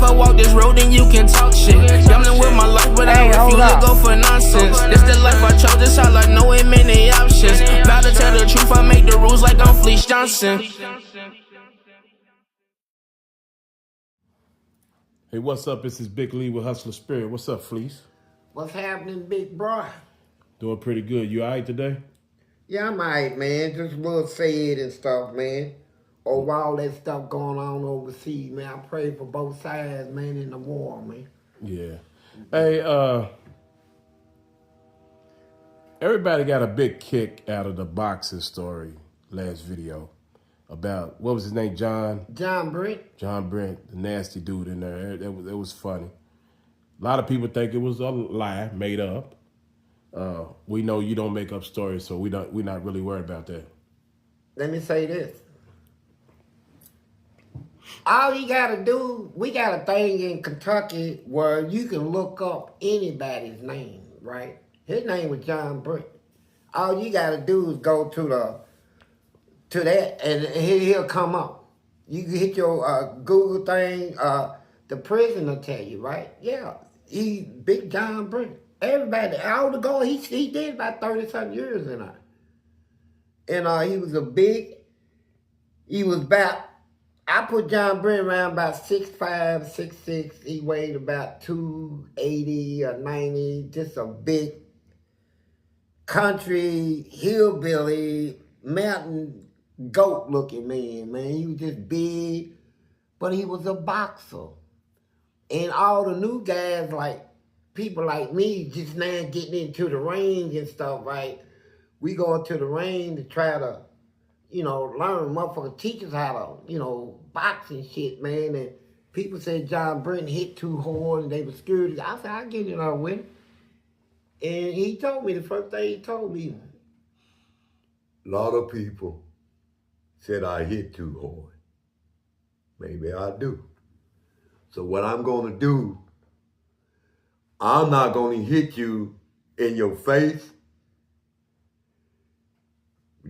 I'ma walk this road, then you can talk shit. Gambling with my life, but I refuse to go for nonsense. This the life I chose, this all I know, ain't many options. About to tell the truth, I make the rules like I'm Fleece Johnson. Hey, what's up? This is Big Lee with Hustler Spirit. What's up, Fleece? What's happening, big bro? Doing pretty good. You all right today? Yeah, I'm alright, man. Just a little sad and stuff, man. Over all that stuff going on overseas, man. I pray for both sides, man, in the war, man. Yeah. Hey, everybody got a big kick out of the boxing story last video about, what was his name, John Brent, the nasty dude in there. It was funny. A lot of people think it was a lie, made up. We know you don't make up stories, so we're not really worried about that. Let me say this. All you gotta do, we got a thing in Kentucky where you can look up anybody's name, right? His name was John Brent. All you gotta do is go to that and he'll come up. You can hit your Google thing, the prison will tell you, right? Yeah, he Big John Brent. Everybody, all the gold, he did about 30-something years in there. And he was about, I put John Brent around about 6'5", 6'6". He weighed about 280 or 90, just a big country, hillbilly, mountain goat looking man. He was just big, but he was a boxer. And all the new guys, like people like me, just now getting into the range and stuff, right? We go into the range to try to, learn. Motherfuckers teach us how to, box and shit, man. And people said John Brent hit too hard and they were scared. I said, I'll get it out with him. And he told me, the first thing he told me, a lot of people said I hit too hard. Maybe I do. So what I'm going to do, I'm not going to hit you in your face.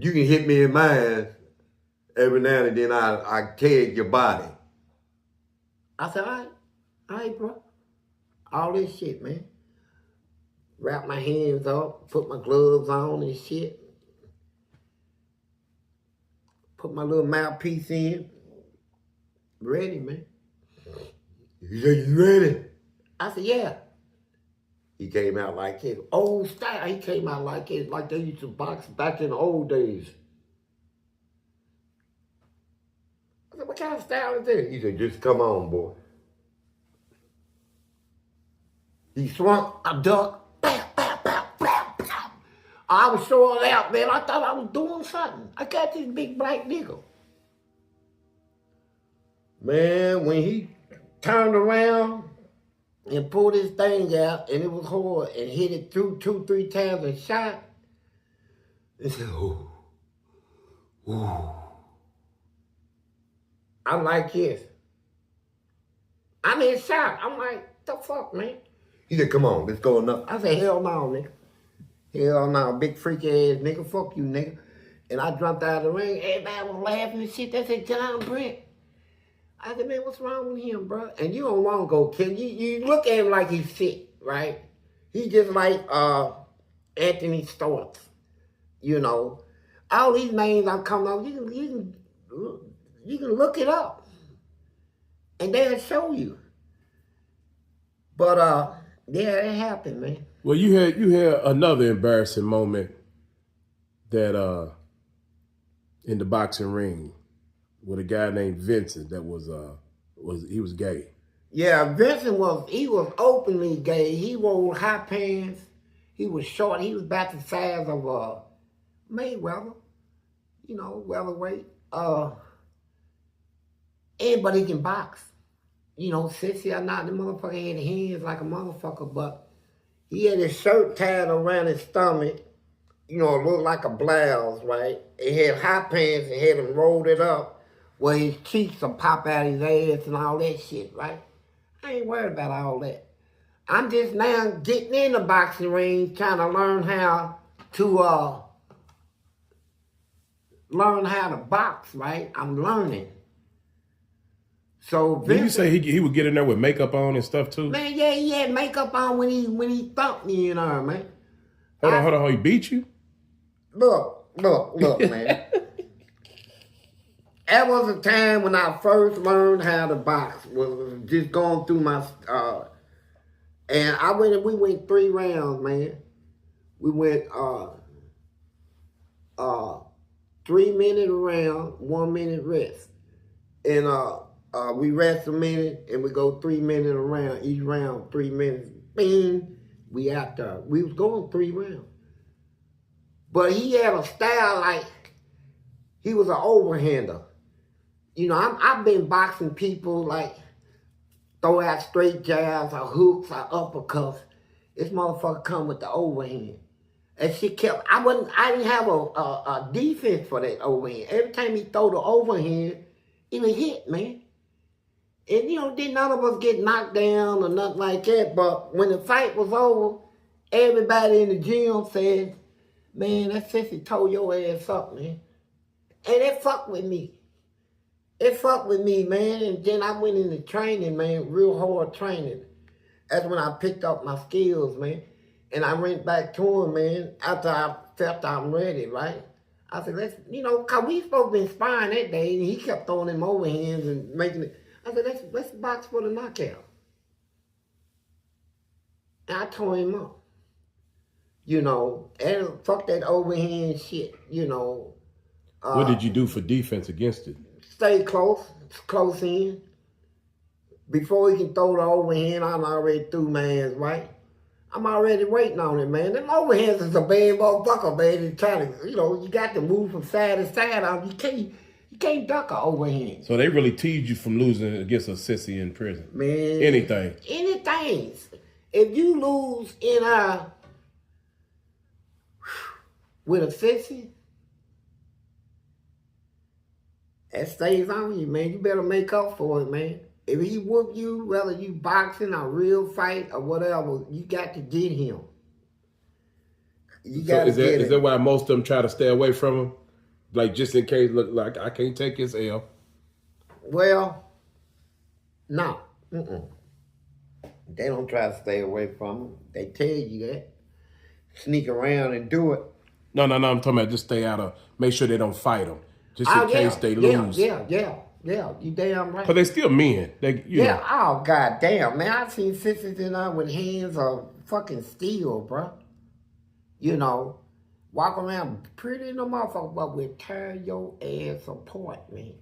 You can hit me in mine. Every now and then I tag your body. I said, all right, bro. All this shit, man. Wrap my hands up, put my gloves on and shit. Put my little mouthpiece in. Ready, man. He said, you ready? I said, yeah. He came out like his old style. He came out like it, like they used to box back in the old days. I said, what kind of style is this? He said, just come on, boy. He swung, I ducked, pow, pow, pow, pow, pow. I was throwing out, man. I thought I was doing something. I got this big black nigga. Man, when he turned around and pulled his thing out, and it was hard, and hit it through 2-3 times and shot, and said, ooh, ooh. I'm like this. I'm in shock. I'm like, the fuck, man? He said, come on, let's go enough. I said, hell no, nigga. Hell no, big freaky ass nigga, fuck you, nigga. And I jumped out of the ring, everybody was laughing and shit. They said, John Brent. I said, man, what's wrong with him, bro? And you don't want to go kill him. You look at him like he's sick, right? He's just like Anthony Storts, All these names I'm coming up, you can look it up. And they'll show you. But, yeah, it happened, man. Well, you had another embarrassing moment that in the boxing ring with a guy named Vincent that was gay. Yeah, Vincent was openly gay. He wore high pants. He was short. He was about the size of Mayweather, welterweight. But he can box. Sissy or not, the motherfucker had hands like a motherfucker, but he had his shirt tied around his stomach. It looked like a blouse, right? It had high pants and had him rolled it up where his cheeks will pop out his ass and all that shit, right? I ain't worried about all that. I'm just now getting in the boxing ring, trying to learn how to box, right? I'm learning. So Did Vincent, you say he would get in there with makeup on and stuff too? man, yeah, he had makeup on when he thumped me, you know, man. Hold on, he beat you? Look, man. That was a time when I first learned how to box. Was just going through my, and we went 3 rounds, man. We went 3 minute round, 1 minute rest, and we rest a minute and we go 3 minutes around. Each round 3 minutes. Bing, we out there. We was going 3 rounds, but he had a style like he was an overhander. You know, I've been boxing people like throw out straight jabs or hooks or uppercuts. This motherfucker come with the overhand. And she kept, I didn't have a defense for that overhand. Every time he throw the overhand, it would hit, man. And, you know, didn't none of us get knocked down or nothing like that. But when the fight was over, everybody in the gym said, man, that sissy tore your ass up, man. And it fucked with me. It fucked with me, man. And then I went into training, man, real hard training. That's when I picked up my skills, man. And I went back to him, man, after I felt I'm ready, right? I said, let's, you know, cause we supposed to be sparring that day, and he kept throwing them overhands and making it. I said, let's box for the knockout. And I tore him up. You know, and fuck that overhand shit, you know. What did you do for defense against it? Stay close in. Before he can throw the overhand, I'm already through man's right. I'm already waiting on it, man. Them overhands is a bad motherfucker, man. It's trying to, you know, you got to move from side to side. You can't duck an overhand. So they really teased you from losing against a sissy in prison? Man. Anything. If you lose in with a sissy, that stays on you, man. You better make up for it, man. If he whoop you, whether you boxing or real fight or whatever, you got to get him. You got to get him. Is that why most of them try to stay away from him? Like, just in case, look, like, I can't take his L. Well, no. They don't try to stay away from him. They tell you that. Sneak around and do it. No, I'm talking about just stay out of, make sure they don't fight him. Just in case they lose. Yeah, you damn right. But they still men. You know. Oh, goddamn, man. I've seen sisters in there with hands of fucking steel, bro. You know, walk around pretty in the motherfucker, but will tear your ass apart, man.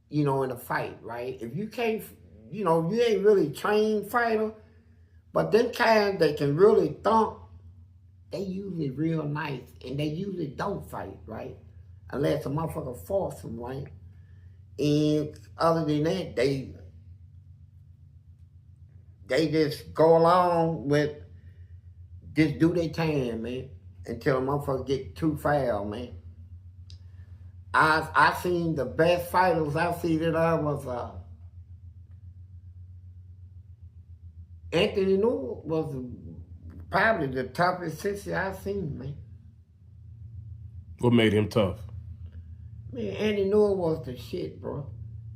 You know, in a fight, right? If you can't, you know, you ain't really trained fighter, but them kind that can really thump, they usually real nice, and they usually don't fight, right? Unless a motherfucker force them, right? And other than that, they just go along with just do their time, man, until a motherfucker get too foul, man. I seen the best fighters I seen that I was Anthony Newell was probably the toughest sissy I seen, man. What made him tough? Man, Andy Newell was the shit, bro.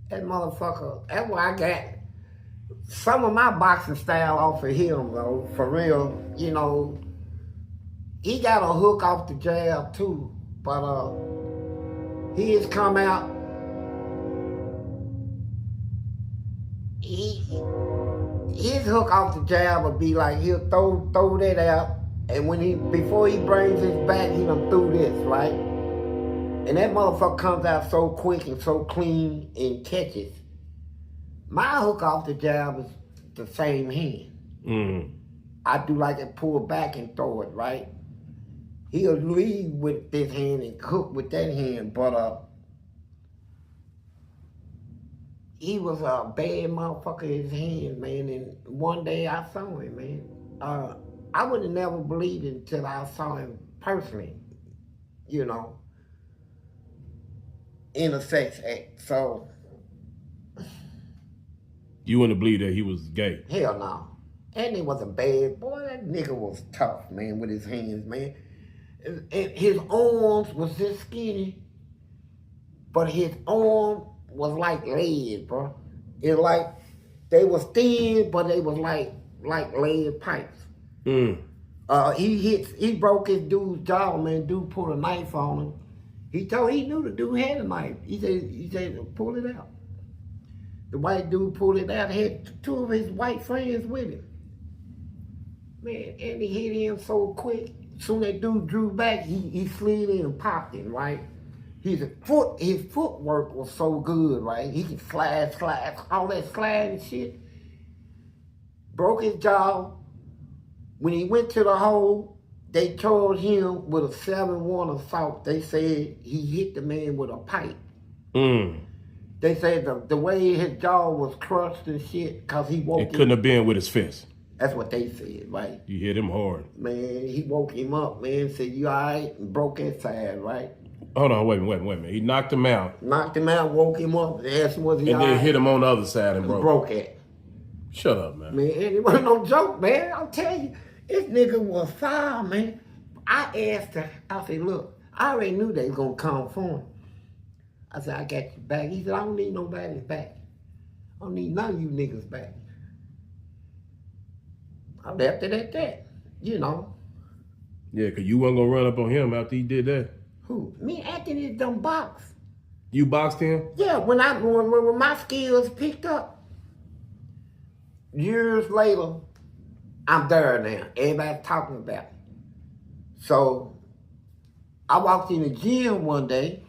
That motherfucker, that's why I got some of my boxing style off of him, though, for real. You know, he got a hook off the jab, too. But he has come out, his hook off the jab would be like, he'll throw that out, and before he brings his back, he done threw this, right? And that motherfucker comes out so quick and so clean and catches. My hook off the jab is the same hand. Mm. I do like it, pull back and throw it, right? He'll lead with this hand and hook with that hand, but he was a bad motherfucker in his hands, man. And one day I saw him, man. I would have never believed it until I saw him personally, you know, in a sex act. So you wouldn't believe that he was gay? Hell no. And he was a bad boy. That nigga was tough, man, with his hands, man. And his arms was this skinny, but his arm was like lead, bro. It's like they was thin, but they was like lead pipes. He broke his dude's jaw, man. Dude pulled a knife on him. He knew the dude had a knife. He said, pull it out. The white dude pulled it out, had two of his white friends with him. Man, and he hit him so quick. Soon that dude drew back, he slid in and popped him, right? His footwork was so good, right? He could slide, all that slide and shit. Broke his jaw. When he went to the hole, they charged him with a 7-1 assault. They said he hit the man with a pipe. They said the way his jaw was crushed and shit, because he woke him. It couldn't have been with his fist. That's what they said, right? You hit him hard. Man, he woke him up, man, said, you all right? And broke his side, right? Hold on, wait a minute. He knocked him out. Knocked him out, woke him up, and asked him, was he and all then right? hit him on the other side and broke it. Shut up, man. Man, it wasn't no joke, man. I'll tell you, this nigga was foul, man. I asked her, I said, look, I already knew they was going to come for him. I said, I got your back. He said, I don't need nobody's back. I don't need none of you niggas back. I left it at that, you know. Yeah, because you wasn't going to run up on him after he did that. Who? Me acting this dumb box. You boxed him? Yeah, when my skills picked up, years later, I'm there now. Everybody's talking about it. So, I walked in the gym one day,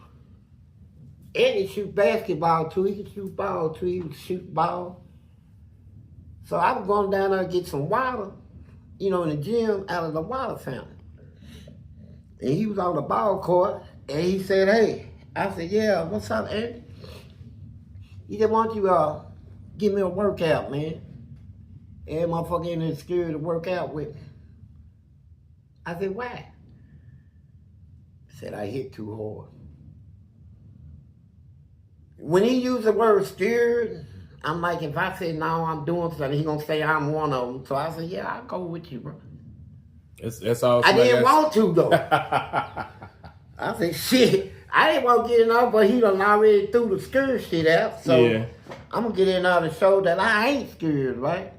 and he shoot basketball too. He could shoot ball too. He would shoot ball. So I was going down there to get some water, you know, in the gym out of the water fountain. And he was on the ball court, and he said, hey. I said, yeah, what's up, Andy? He said, why don't you give me a workout, man? And motherfucker in there scared to work out with me. I said, why? He said, I hit too hard. When he used the word scared, I'm like, if I say, no, I'm doing something, he gonna say I'm one of them. So I said, yeah, I'll go with you, bro. That's all. I didn't want to, though. I said, shit, I didn't want to get in there, but he done already threw the scared shit out. So yeah. I'm gonna get in there to show that I ain't scared, right?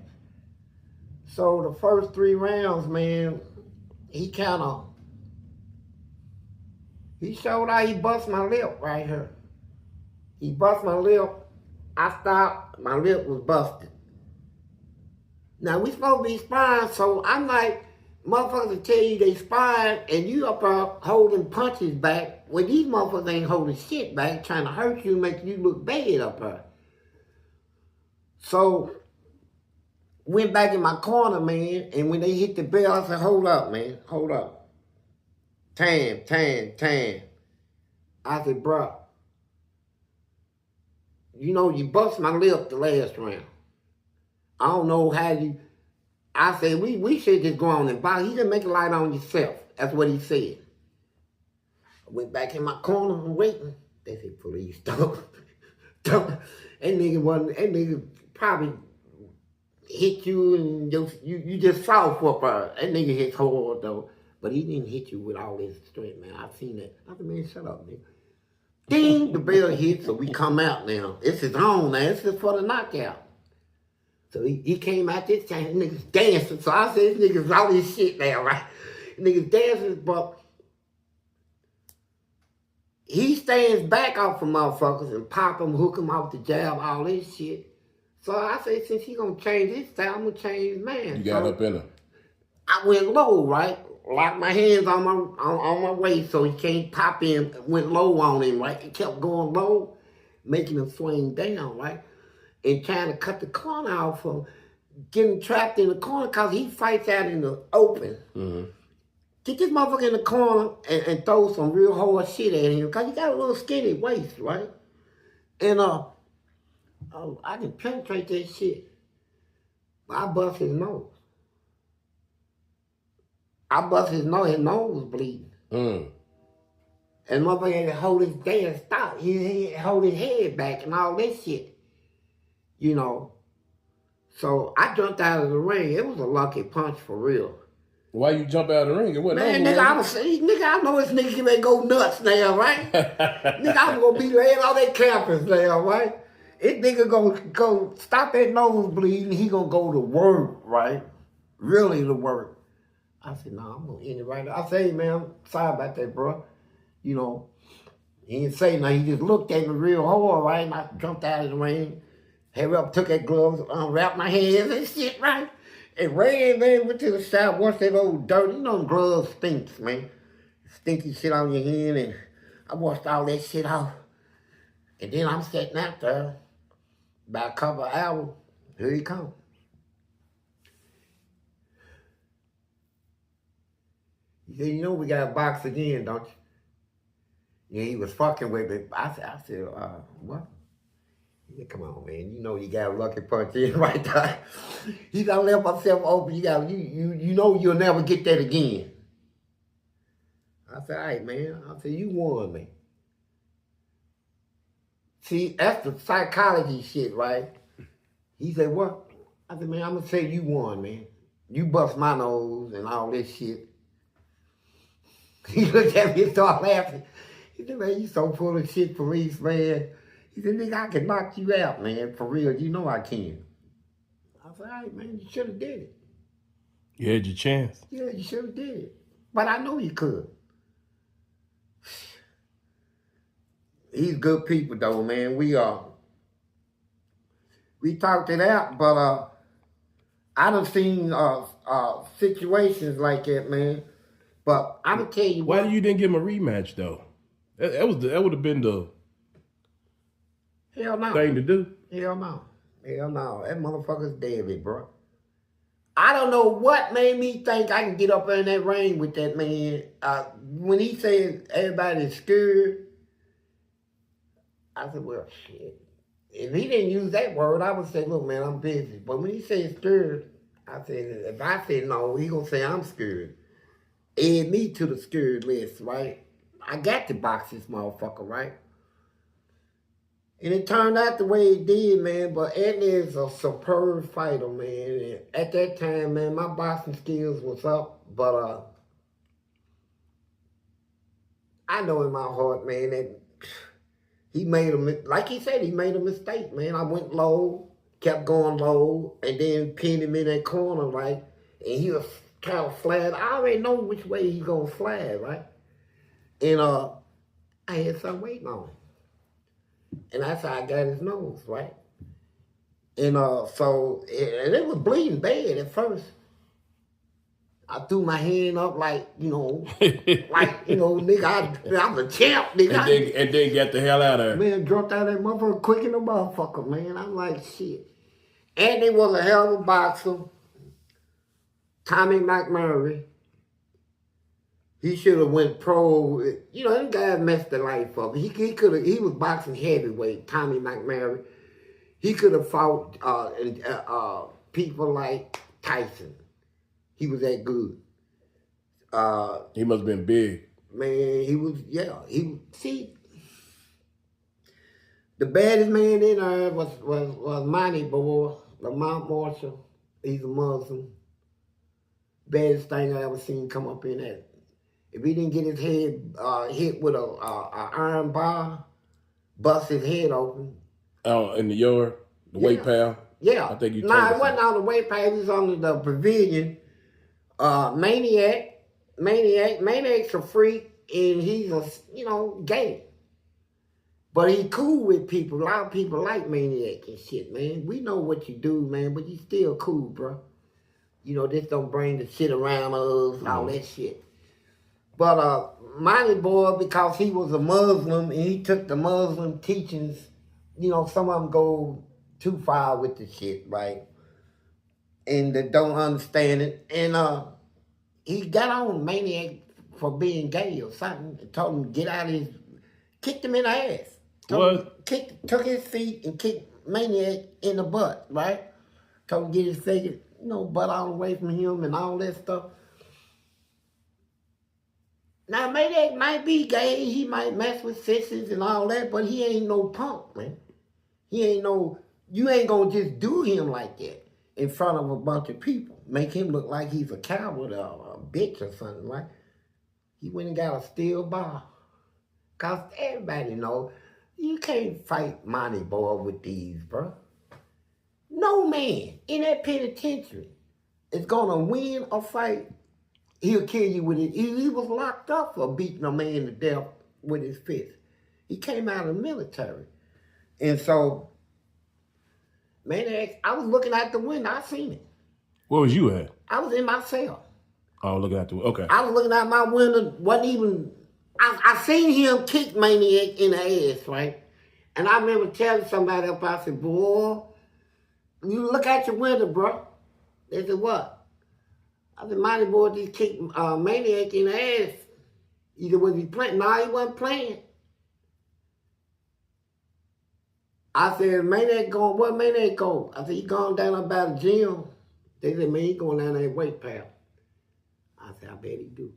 So the first 3 rounds, man, he showed how he bust my lip right here. He bust my lip. I stopped. My lip was busted. Now, we supposed to be sparring, so I'm like, motherfuckers tell you they sparring, and you up holding punches back, when these motherfuckers ain't holding shit back, trying to hurt you, make you look bad up there. So, went back in my corner, man, and when they hit the bell, I said, hold up, man, hold up. Time. I said, bro, you know, you bust my lip the last round. I don't know how you... I said, we should just go on and buy. He just make a light on yourself. That's what he said. I went back in my corner and waiting. They said, please, don't. That nigga probably hit you and you just soft up her. That nigga hit hard, though. But he didn't hit you with all his strength, man. I seen that. I said, man, shut up, nigga. Ding, the bell hit, so we come out now. It's his own now. This is for the knockout. So he came out this time, niggas dancing. So I said, this niggas all this shit now, right? Niggas dancing, but he stands back off of motherfuckers and pop them, hook them off the jab, all this shit. So I said, since he gonna change his style, I'm gonna change mine. You got up in her. I went low, right? Locked my hands on my waist so he can't pop in. Went low on him, right? It kept going low, making him swing down, right? And trying to cut the corner off from getting trapped in the corner because he fights out in the open. Mm-hmm. Get this motherfucker in the corner and throw some real hard shit at him because he got a little skinny waist, right? And I can penetrate that shit. But I bust his nose. His nose was bleeding. And motherfucker had to hold his damn stop. He had to hold his head back and all that shit. You know. So I jumped out of the ring. It was a lucky punch for real. Why you jump out of the ring? It wasn't man, nigga, I know this nigga can go nuts now, right? Nigga, I'm gonna be laying all that campers now, right? This nigga gonna go stop that nose bleeding. He gonna go to work, right? Really to work. I said, no, I'm gonna end it right now. I said, hey, man, I'm sorry about that, bro. You know, he didn't say nothing. He just looked at me real hard, right? And I jumped out of the ring. Hurry up, took that gloves, unwrapped my hands and shit, right? And ran, man, went to the shop, washed that old dirt. You know them gloves stinks, man. Stinky shit on your hand, and I washed all that shit off. And then I'm sitting out there, about a couple of hours, here he come. He said, you know we got a box again, don't you? Yeah, he was fucking with me. I said, what? He said, come on, man. You know you got a lucky punch in right there. He said, I left myself open. You know you'll never get that again. I said, all right, man. I said, you won me. See, that's the psychology shit, right? He said, what? I said, man, I'm going to say you won, man. You bust my nose and all this shit. He looked at me and started laughing. He said, man, you so full of shit, Fleece, man. He said, nigga, I can knock you out, man. For real, you know I can. I said, all right, man, you should have did it. You had your chance. Yeah, you should have did it. But I know you could. He's good people, though, man. We talked it out, but I done seen situations like that, man. But I'm gonna tell you why you didn't give him a rematch though? That would have been the hell no thing to do. Hell no. Hell no. That motherfucker's dead, bro. I don't know what made me think I can get up in that ring with that man. When he said everybody's scared, I said, well, shit. If he didn't use that word, I would say, look, man, I'm busy. But when he said scared, I said, if I said no, he gonna say I'm scared. Add me to the scared list, right? I got to box this motherfucker, right? And it turned out the way it did, man. But Eddie is a superb fighter, man. And at that time, man, my boxing skills was up. But I know in my heart, man, that he made like he said, he made a mistake, man. I went low, kept going low, and then pinned him in that corner, right? And he was kind of flat. I already know which way he's gonna flat, right? And I had something waiting on him. And that's how I got his nose, right? And so it was bleeding bad at first. I threw my hand up like, nigga, I'm a champ, nigga. And then get the hell out of there. Man, dropped out that motherfucker quick in the motherfucker, man. I'm like, shit. And he was a hell of a boxer. Tommy McMurray. He should have went pro. You know, them guys messed their life up. He was boxing heavyweight, Tommy McMurray. He could have fought people like Tyson. He was that good. He must have been big. Man, see, the baddest man in there was Monty Boy, Lamont Marshall. He's a Muslim. Baddest thing I ever seen come up in that. If he didn't get his head hit with a iron bar, bust his head open. Oh, in the yard? The weight pal? Yeah. I think you Nah, it wasn't on the weight pal. It was on the pavilion. Maniac's a freak, and he's gay. But he cool with people. A lot of people like Maniac and shit, man. We know what you do, man, but you still cool, bro. You know, this don't bring the shit around us and all that shit. But Monty Boy, because he was a Muslim and he took the Muslim teachings, some of them go too far with the shit, right? And they don't understand it. And he got on Maniac for being gay or something and told him to get out of his, kicked him in the ass. Took his feet and kicked Maniac in the butt, right? Told him to get his figure, butt all away from him and all that stuff. Now, Maniac might be gay, he might mess with sisters and all that, but he ain't no punk, man. You ain't gonna just do him like that in front of a bunch of people. Make him look like he's a coward or a bitch or something, right? He went and got a steel bar. Cause everybody know You can't fight Monty Boy with these, bro. No man in that penitentiary is gonna win a fight. He'll kill you with it. He was locked up for beating a man to death with his fist. He came out of the military. And so, man, I was looking out the window. I seen it. Where was you at? I was in my cell. Oh, looking at the okay. I was looking out my window. Wasn't even. I seen him kick Maniac in the ass, right? And I remember telling somebody up. I said, "Boy, you look out your window, bro." They said, "What?" I said, "Monty Boy just kicked Maniac in the ass." Either was he playing? No, he wasn't playing. I said, Maniac going, where Maniac go? I said, he going down about the gym. They said, man, he going down there weight pal. I said, I bet he do.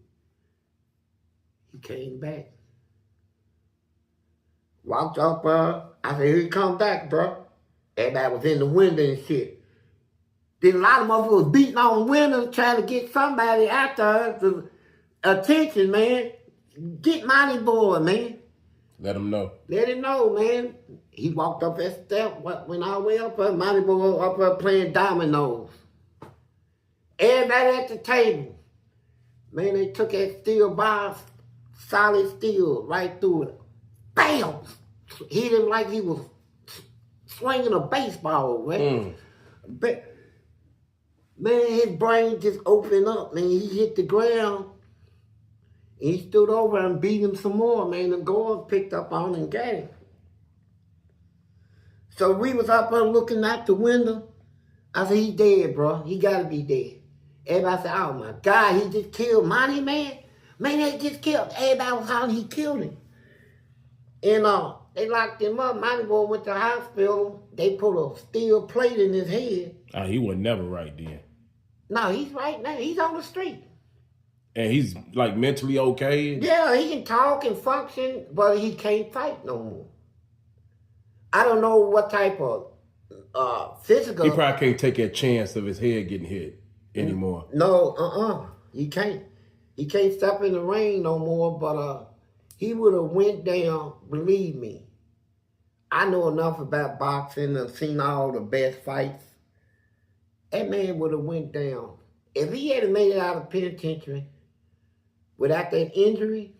He came back. Walked up, I said, here he come back, bro. Everybody was in the window and shit. Then a lot of motherfuckers was beating on windows trying to get somebody out there to attention, man. Get Monty Boy, man. Let him know. Let him know, man. He walked up that step, went all the way up there. Monty Boy up there playing dominoes. Everybody at the table. Man, they took that steel bar, solid steel, right through it. Bam! Hit him like he was swinging a baseball, man. But, man, his brain just opened up, man. He hit the ground. He stood over and beat him some more, man. The guards picked up on him and got him. So we was up there looking out the window. I said, he's dead, bro. He gotta be dead. Everybody said, oh my God, he just killed Monty, man. Man, they just killed. Everybody was hollering he killed him. And they locked him up. Monty Boy went to the hospital. They put a steel plate in his head. He was never right then. No, he's right now. He's on the street. And he's like mentally okay? Yeah, he can talk and function, but he can't fight no more. I don't know what type of physical... He probably can't take that chance of his head getting hit anymore. No, he can't. He can't step in the ring no more, but he would have went down, believe me. I know enough about boxing and seen all the best fights. That man would have went down. If he had made it out of penitentiary without that injury,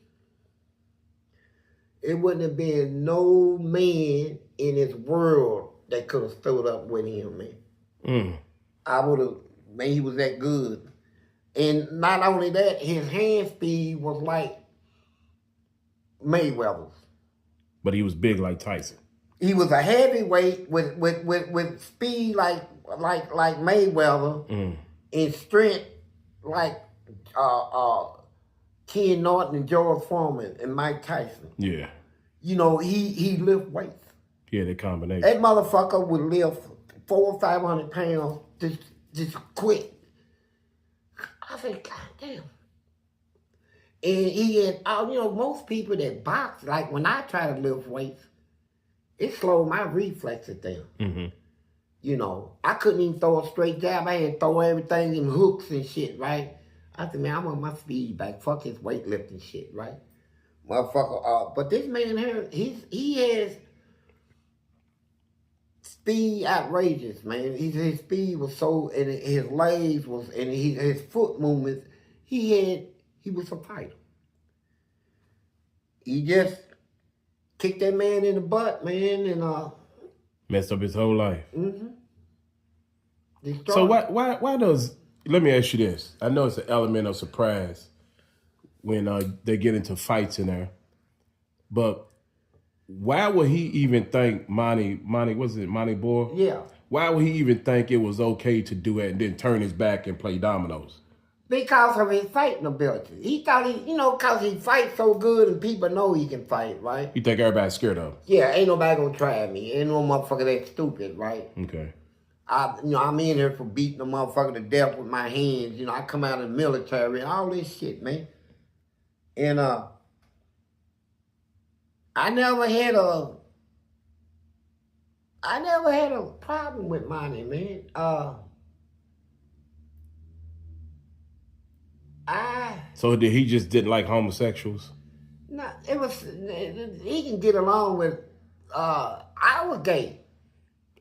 it wouldn't have been no man in this world that could have stood up with him, man. I would have, man, he was that good. And not only that, his hand speed was like Mayweather's. But he was big like Tyson. He was a heavyweight with speed like Mayweather and strength like Ken Norton and George Foreman and Mike Tyson. Yeah. You know, he lift weights. Yeah, that combination. That motherfucker would lift 400 or 500 pounds just quick. I said, God damn. And he had, most people that box, like when I try to lift weights, it slowed my reflexes down. You know, I couldn't even throw a straight jab. I had to throw everything in hooks and shit, right? I said, man, I want my speed back. Fuck his weightlifting shit, right? Motherfucker, but this man here, he has speed outrageous, man. His speed was so, and his legs was, and his foot movements, he was a fighter. He just kicked that man in the butt, man, and messed up his whole life. Destroyed. So why does, let me ask you this. I know it's an element of surprise when they get into fights in there, but why would he even think Monty Boy? Yeah. Why would he even think it was okay to do it and then turn his back and play dominoes? Because of his fighting ability. He thought because he fights so good and people know he can fight, right? You think everybody's scared of him? Yeah, ain't nobody gonna try me. Ain't no motherfucker that stupid, right? Okay. I'm in here for beating a motherfucker to death with my hands. I come out of the military and all this shit, man. And I never had a problem with Monty, man. So he just didn't like homosexuals? No, he can get along with I was gay.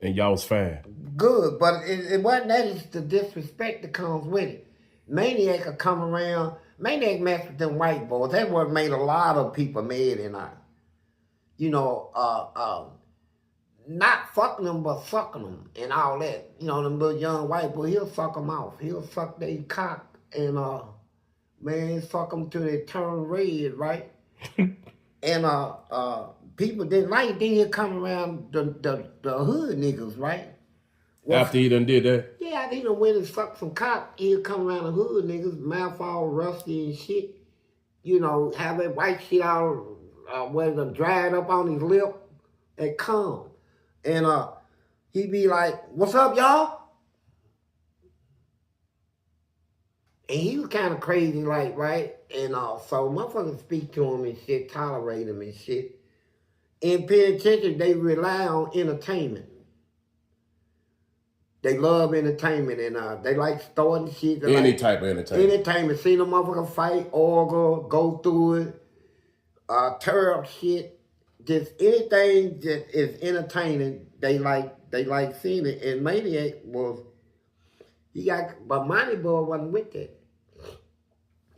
And y'all was fine. Good, but it wasn't that. It's the disrespect that comes with it. Maniac could come around. Maniac messed with them white boys. That's what made a lot of people mad and not fucking them, but sucking them and all that. You know, them little young white boys, he'll suck them off. He'll suck their cock and, man, suck them till they turn red, right? And people didn't like it. Then he'll come around the hood niggas, right? Well, after he done did that? Yeah, after he done went and sucked some cock, he'll come around the hood niggas, mouth all rusty and shit. You know, have that white shit all whether dried up on his lip and come. And he be like, "What's up, y'all?" And he was kind of crazy, like, right? And so motherfuckers speak to him and shit, tolerate him and shit. In penitentiary, they rely on entertainment. They love entertainment and they like starting shit. Any like, type of entertainment. Entertainment. See the motherfucker fight, argue, go through it, tear up shit. Just anything that is entertaining, they like seeing it. And Maniac but Money Boy wasn't with that.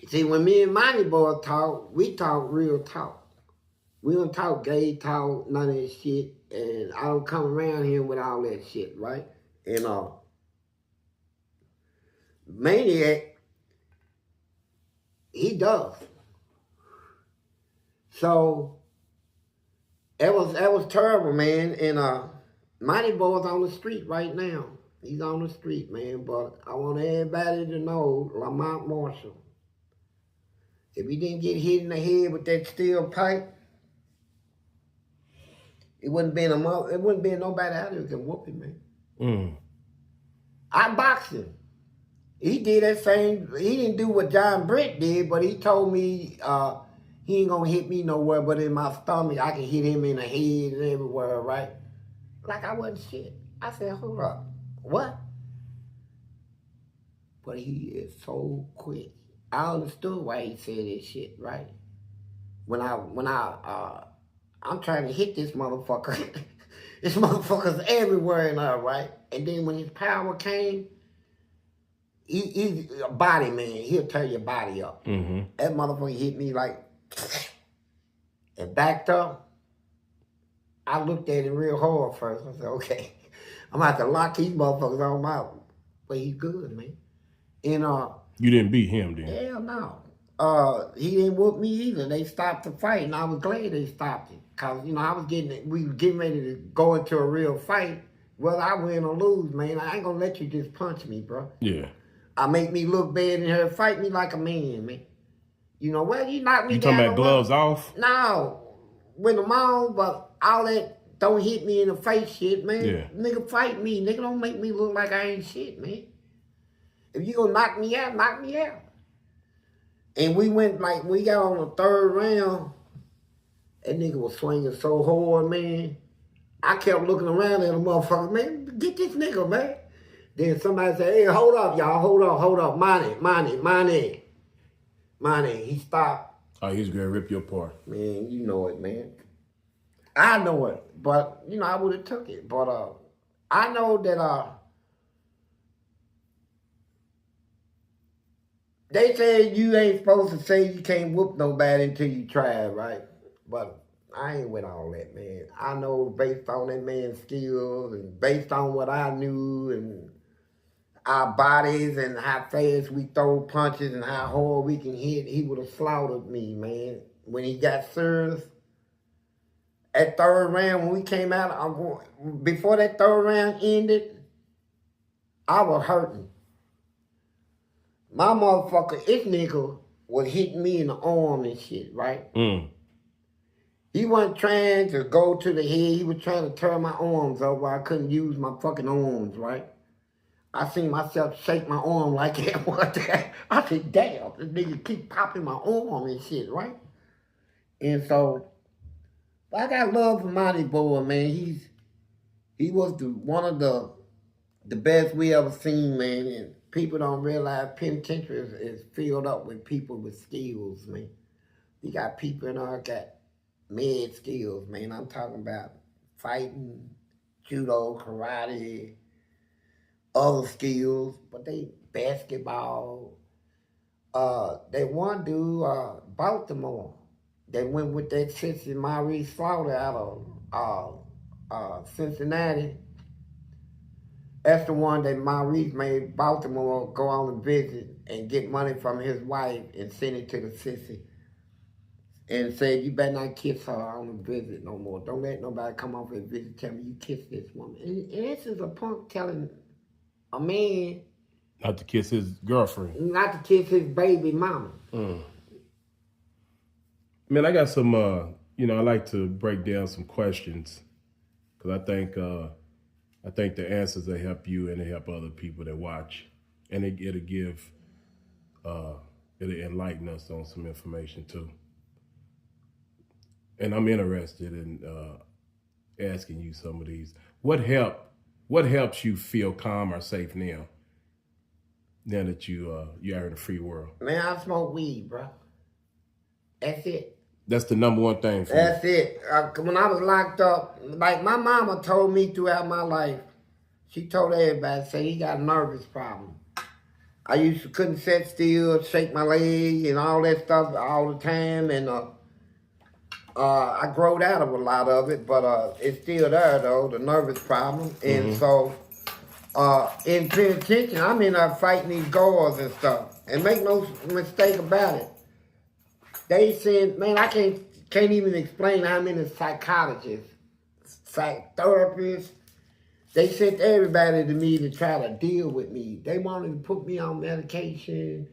See, when me and Money Boy talk, we talk real talk. We don't talk gay talk, none of that shit. And I don't come around here with all that shit, right? And Maniac, he does. So that was terrible, man. And Money Boy's on the street right now. He's on the street, man. But I want everybody to know Lamont Marshall. If he didn't get hit in the head with that steel pipe, it wouldn't been nobody out there who can whoop him, man. I boxed him. He did that same. He didn't do what John Brent did, but he told me he ain't gonna hit me nowhere but in my stomach. I can hit him in the head and everywhere, right? Like I wasn't shit. I said, hold up, what? But he is so quick. I understood why he said this shit, right? When I'm trying to hit this motherfucker. This motherfucker's everywhere in there, right? And then when his power came, he's a body man. He'll tear your body up. Mm-hmm. That motherfucker hit me like, and backed up. I looked at it real hard first. I said, okay, I'm gonna have to lock these motherfuckers on my, but he's good, man. And you didn't beat him, then? Hell no. He didn't whoop me either. They stopped the fight, and I was glad they stopped it. Cause we were getting ready to go into a real fight. Whether I win or lose, man, I ain't gonna let you just punch me, bro. Yeah. I make me look bad in her, fight me like a man, man. You know, well, you knock me you down. You talking about gloves off? No, with them on, but all that don't hit me in the face shit, man. Yeah. Nigga, fight me. Nigga, don't make me look like I ain't shit, man. If you gonna knock me out, knock me out. And we got on the third round. That nigga was swinging so hard, man. I kept looking around at the motherfucker, man, get this nigga, man. Then somebody said, hey, hold up, y'all, hold up. Money. He stopped. Oh, he's gonna rip you apart. Man, you know it, man. I know it, but, you know, I would have took it. But I know that they say you ain't supposed to say you can't whoop nobody until you try, right? But I ain't with all that, man. I know based on that man's skills and based on what I knew and our bodies and how fast we throw punches and how hard we can hit, he would have slaughtered me, man. When he got serious, at third round, when we came out, before that third round ended, I was hurting. My motherfucker, this nigga was hitting me in the arm and shit, right? He wasn't trying to go to the head. He was trying to tear my arms over. I couldn't use my fucking arms, right? I seen myself shake my arm like that one day. I said, damn, this nigga keep popping my arm and shit, right? And so, I got love for Monty Boy, man. He was one of the best we ever seen, man. And people don't realize penitentiary is filled up with people with skills, man. You got people in there got mad skills, man. I'm talking about fighting, judo, karate, other skills, but they basketball. They one dude, Baltimore. They went with that sissy Maurice Slaughter out of Cincinnati. That's the one that Maurice made Baltimore go on a visit and get money from his wife and send it to the sissy. And said, you better not kiss her on a visit no more. Don't let nobody come off and visit tell me you kissed this woman. And this is a punk telling a man not to kiss his girlfriend. Not to kiss his baby mama. Man, I got some, I like to break down some questions because I think the answers will help you and they help other people that watch. And it'll give, it'll enlighten us on some information too. And I'm interested in asking you some of these. What helps you feel calm or safe now that you're in the free world? Man, I smoke weed, bro. That's it. That's the number one thing for That's it. When I was locked up, like my mama told me throughout my life, she told everybody, say he got a nervous problem. I couldn't sit still, shake my leg and all that stuff all the time, and I growed out of a lot of it, but it's still there though, the nervous problem. And so in penitentiary, I'm in there fighting these guards and stuff. And make no mistake about it. They said, man, I can't even explain how many psychologists, therapists, they sent everybody to me to try to deal with me. They wanted to put me on medication.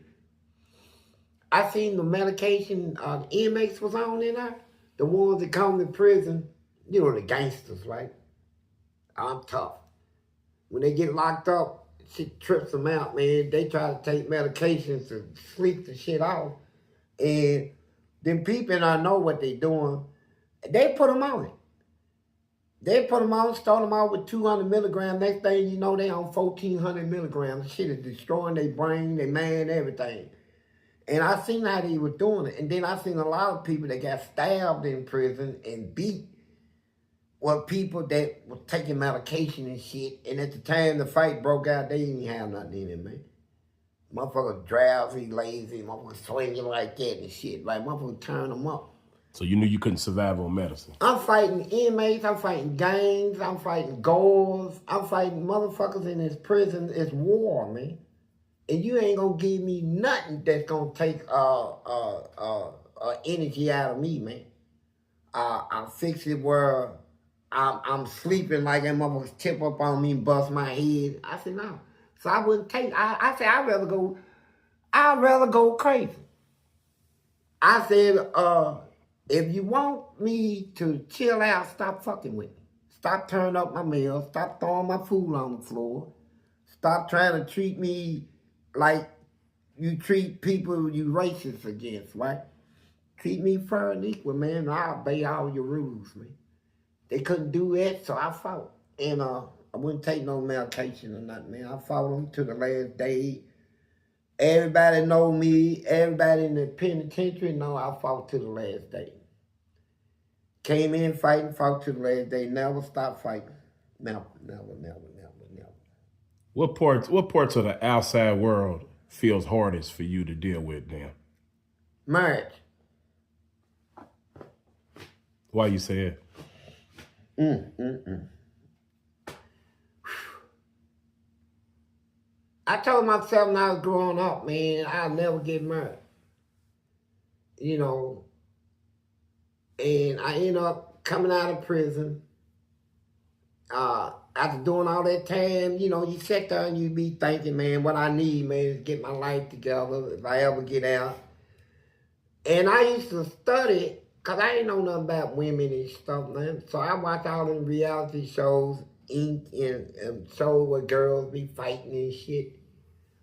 I seen the medication inmates was on in there. The ones that come to prison, you know, the gangsters, right? I'm tough. When they get locked up, shit trips them out, man. They try to take medications to sleep the shit off. And them people that know what they doing, they put them on it. They put them on, start them out with 200 milligrams. Next thing you know, they on 1,400 milligrams. Shit is destroying their brain, their mind, everything. And I seen how they were doing it. And then I seen a lot of people that got stabbed in prison and beat were people that was taking medication and shit. And at the time the fight broke out, they didn't have nothing in it, man. Motherfucker drowsy, lazy, motherfucker swinging like that and shit. Like motherfucker turn them up. So you knew you couldn't survive on medicine. I'm fighting inmates, I'm fighting gangs, I'm fighting goals, I'm fighting motherfuckers in this prison. It's war, man. And you ain't gonna give me nothing that's gonna take energy out of me, man. I'll fix it where I'm sleeping like that motherfuckers tip up on me and bust my head. I said, no. So I wouldn't take, I said, I'd rather go crazy. I said, if you want me to chill out, stop fucking with me. Stop turning up my meals. Stop throwing my food on the floor. Stop trying to treat me like you treat people you racist against, right? Treat me fair and equal, man. I'll obey all your rules, man. They couldn't do that, so I fought. And I wouldn't take no medication or nothing, man. I fought them to the last day. Everybody know me. Everybody in the penitentiary know I fought to the last day. Came in fighting, fought to the last day. Never stopped fighting. Never. What parts of the outside world feels hardest for you to deal with now? Marriage. Why you say it? I told myself when I was growing up, man, I'll never get married. You know, and I ended up coming out of prison. After doing all that time, you know, you sit there and you be thinking, man, what I need, man, is get my life together if I ever get out. And I used to study, because I ain't know nothing about women and stuff, man. So I watch all them reality shows, and shows where girls be fighting and shit,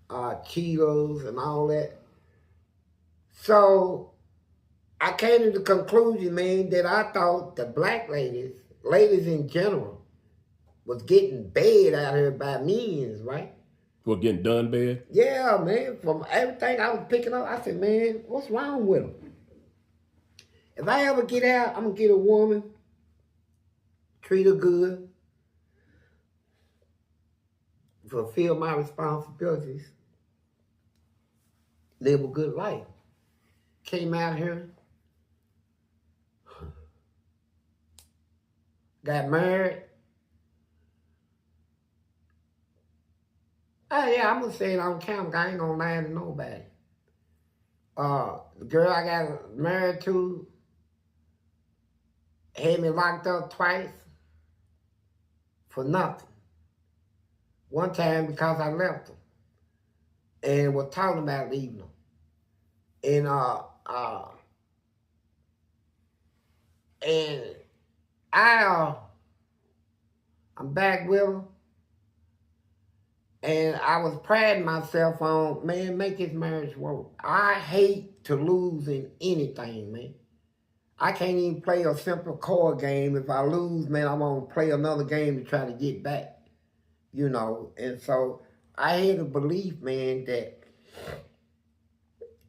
Cheetos and all that. So I came to the conclusion, man, that I thought the black ladies in general, was getting bad out here by millions, right? What, getting done bad? Yeah, man. From everything I was picking up, I said, man, what's wrong with them? If I ever get out, I'm going to get a woman treat her good, fulfill my responsibilities, live a good life. Came out here, got married. Oh yeah, I'm gonna say it on camera. I ain't gonna lie to nobody. The girl I got married to had me locked up twice for nothing. One time because I left her and was talking about leaving her. And I'm back with her, and I was priding myself on, man, make this marriage work. I hate to lose in anything, man. I can't even play a simple card game. If I lose, man, I'm gonna play another game to try to get back, you know. And so I had a belief, man, that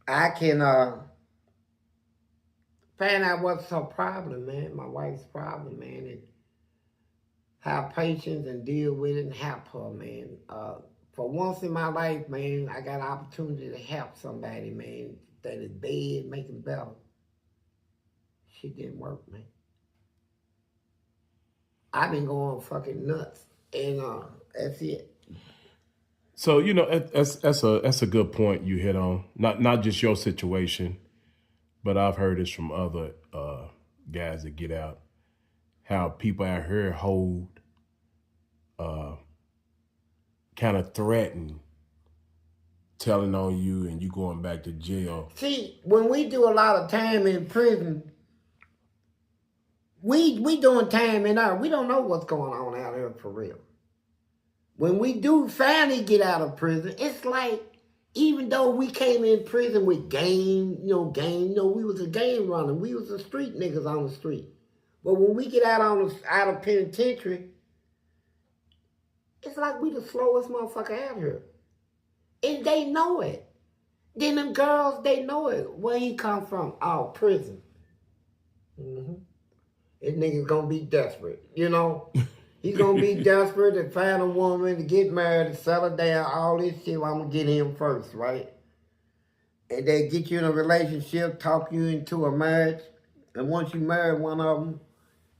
I can find out what's her problem, man, my wife's problem, man, and have patience and deal with it and help her, man. For once in my life, man, I got an opportunity to help somebody, man, that is bad, make it better. Shit didn't work, man. I've been going fucking nuts, and that's it. So, you know, that's a good point you hit on. Not just your situation, but I've heard this from other guys that get out. How people out here hold, kind of threaten, telling on you and you going back to jail. See, when we do a lot of time in prison, we doing time in there. We don't know what's going on out here for real. When we do finally get out of prison, it's like, even though we came in prison with game, we was a game runner. We was the street niggas on the street. But when we get out of penitentiary, it's like we the slowest motherfucker out here. And they know it. Then them girls, they know it. Where he come from? Oh, prison. Mm-hmm. This nigga's gonna be desperate, you know? He's gonna be desperate to find a woman, to get married, to settle down, all this shit. Well, I'm gonna get him first, right? And they get you in a relationship, talk you into a marriage. And once you marry one of them,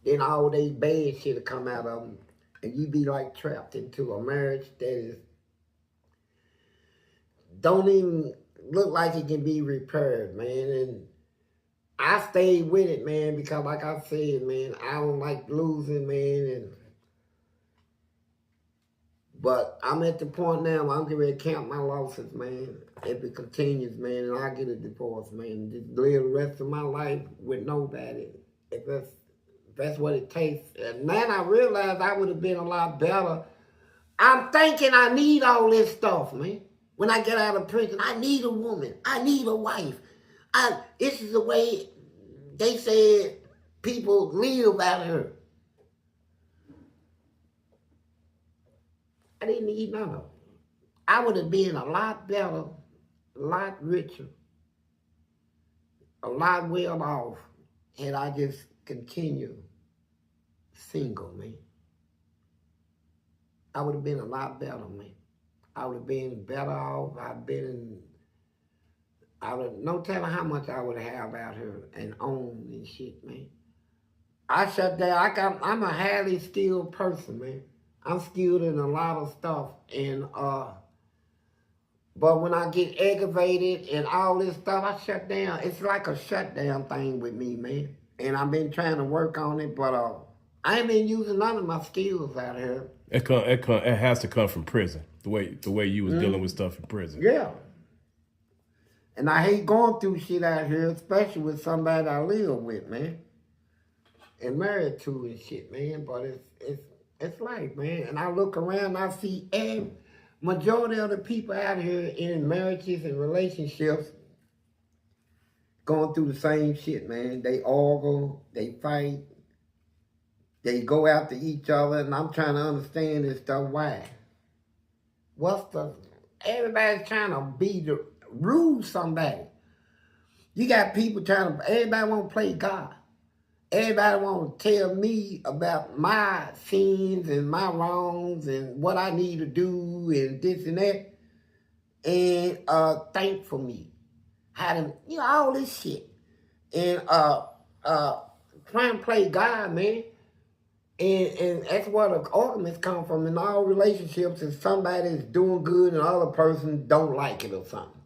then all they bad shit will come out of them. And you be like trapped into a marriage that is, don't even look like it can be repaired, man. And I stayed with it, man, because like I said, man, I don't like losing, man. But I'm at the point now where I'm getting ready to count my losses, man. If it continues, man, and I get a divorce, man, just live the rest of my life with nobody. If that's what it takes. And then I realized I would have been a lot better. I'm thinking I need all this stuff, man. When I get out of prison, I need a woman. I need a wife. This is the way they said people live out here. I didn't need none of them. I would have been a lot better, a lot richer, a lot well off had I just continued single, man. I would have been a lot better, man. I would have been better off. No telling how much I would have out here and own and shit, man. I shut down. I'm a highly skilled person, man. I'm skilled in a lot of stuff, and but when I get aggravated and all this stuff, I shut down. It's like a shutdown thing with me, man. And I've been trying to work on it, but I ain't been using none of my skills out here. It has to come from prison. The way you was dealing with stuff in prison. Yeah. And I hate going through shit out here, especially with somebody I live with, man, and married to and shit, man. But it's like, man, and I look around, I see majority of the people out here in marriages and relationships going through the same shit, man. They argue, they fight, they go after each other, and I'm trying to understand this stuff. Why? Everybody's trying to rule somebody. You got people everybody want to play God. Everybody want to tell me about my sins and my wrongs and what I need to do and this and that. And thank for me. How to, all this shit. And trying to play God, man. And that's where the arguments come from in all relationships. If somebody's doing good and the other person don't like it or something.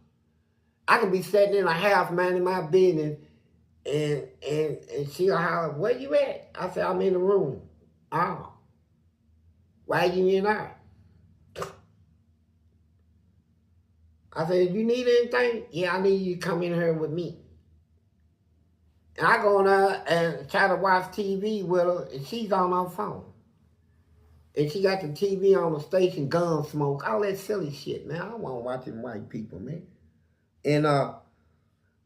I could be sitting in a house minding my business and she'll holler, where you at? I said, I'm in the room. Oh. Why you in there? I said, you need anything? Yeah, I need you to come in here with me. And I go in there and try to watch TV with her, and she's on her phone. And she got the TV on the station, gun smoke, all that silly shit, man. I don't want watching white people, man. And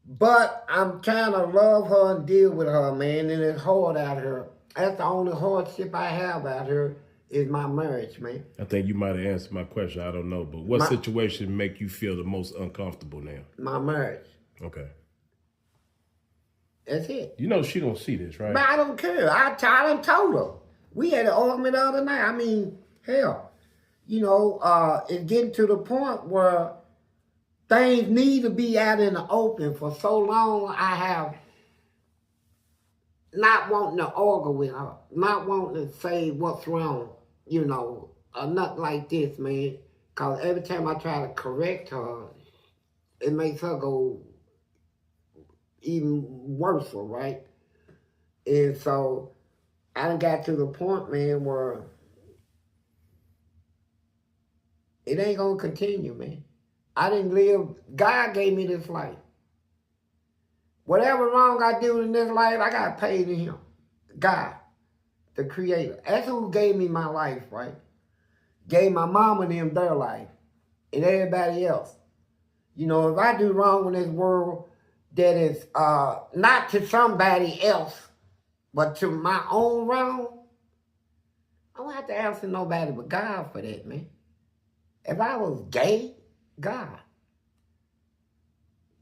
but I'm trying to love her and deal with her, man, and it's hard out here. That's the only hardship I have out here is my marriage, man. I think you might have answered my question. I don't know. But what situation make you feel the most uncomfortable now? My marriage. Okay. That's it. You know she don't see this, right? But I don't care. I done told her. We had an argument the other night. I mean, hell, it's getting to the point where things need to be out in the open. For so long, I have not wanting to argue with her, not wanting to say what's wrong, or nothing like this, man. Because every time I try to correct her, it makes her go even worse, right? And so I done got to the point, man, where it ain't gonna continue, man. I didn't live, God gave me this life. Whatever wrong I do in this life, I got paid to him. God, the creator. That's who gave me my life, right? Gave my mama and them their life. And everybody else. If I do wrong in this world, that is not to somebody else, but to my own wrong, I don't have to answer nobody but God for that, man. If I was gay, God.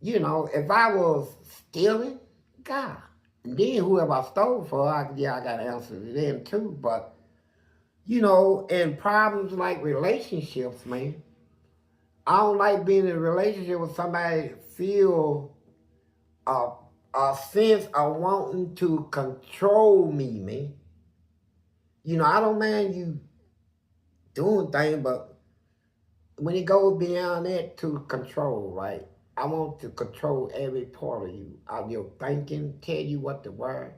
If I was stealing, God. And then whoever I stole for, I got to answer to them too. But, in problems like relationships, man, I don't like being in a relationship with somebody that feel a sense of wanting to control me, man. I don't mind you doing things, but when it goes beyond that to control, right? I want to control every part of you. Of your thinking, tell you what to wear.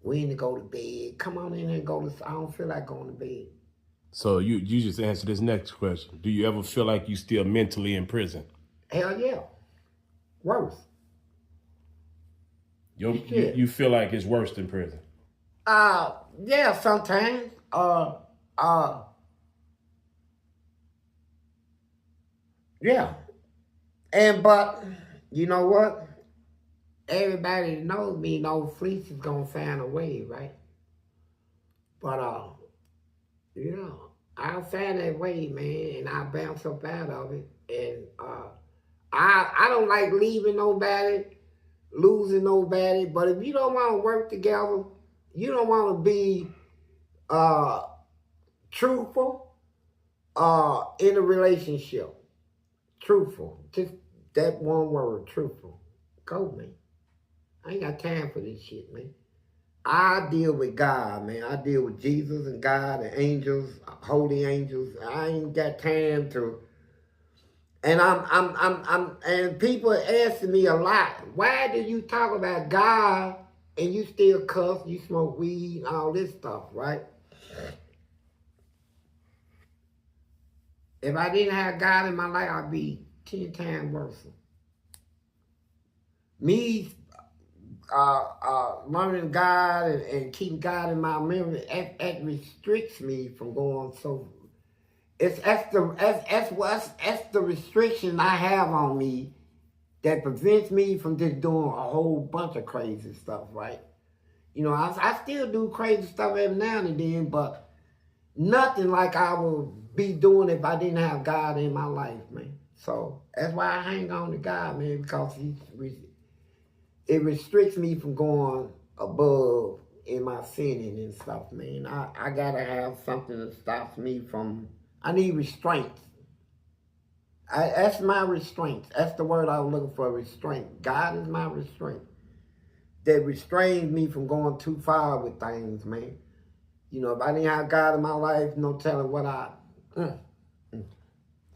When to go to bed. Come on in and go to, I don't feel like going to bed. So you just answer this next question. Do you ever feel like you still mentally in prison? Hell yeah. Worse. You feel like it's worse than prison? Yeah, sometimes. Yeah. But you know what? Everybody that knows me knows Fleece is gonna find a way, right? But I'll find that way, man, and I'll bounce up out of it. And I don't like leaving nobody, losing nobody. But if you don't want to work together, you don't want to be truthful in a relationship. Truthful. Just that one word, truthful. Go, man. I ain't got time for this shit, man. I deal with God, man. I deal with Jesus and God and angels, holy angels. I ain't got time to. And and people asking me a lot, why do you talk about God and you still cuss, you smoke weed, all this stuff, right? If I didn't have God in my life, I'd be 10 times worse. Me learning God and keeping God in my memory, that restricts me from going so. That's the restriction I have on me that prevents me from just doing a whole bunch of crazy stuff, right? I still do crazy stuff every now and then, but nothing like I would be doing if I didn't have God in my life, man. So that's why I hang on to God, man, because it restricts me from going above in my sinning and stuff, man. I gotta have something that stops me from, I need restraints. That's my restraints. That's the word I was looking for, restraint. God is my restraint. That restrains me from going too far with things, man. You know, if I didn't have God in my life, no telling what I...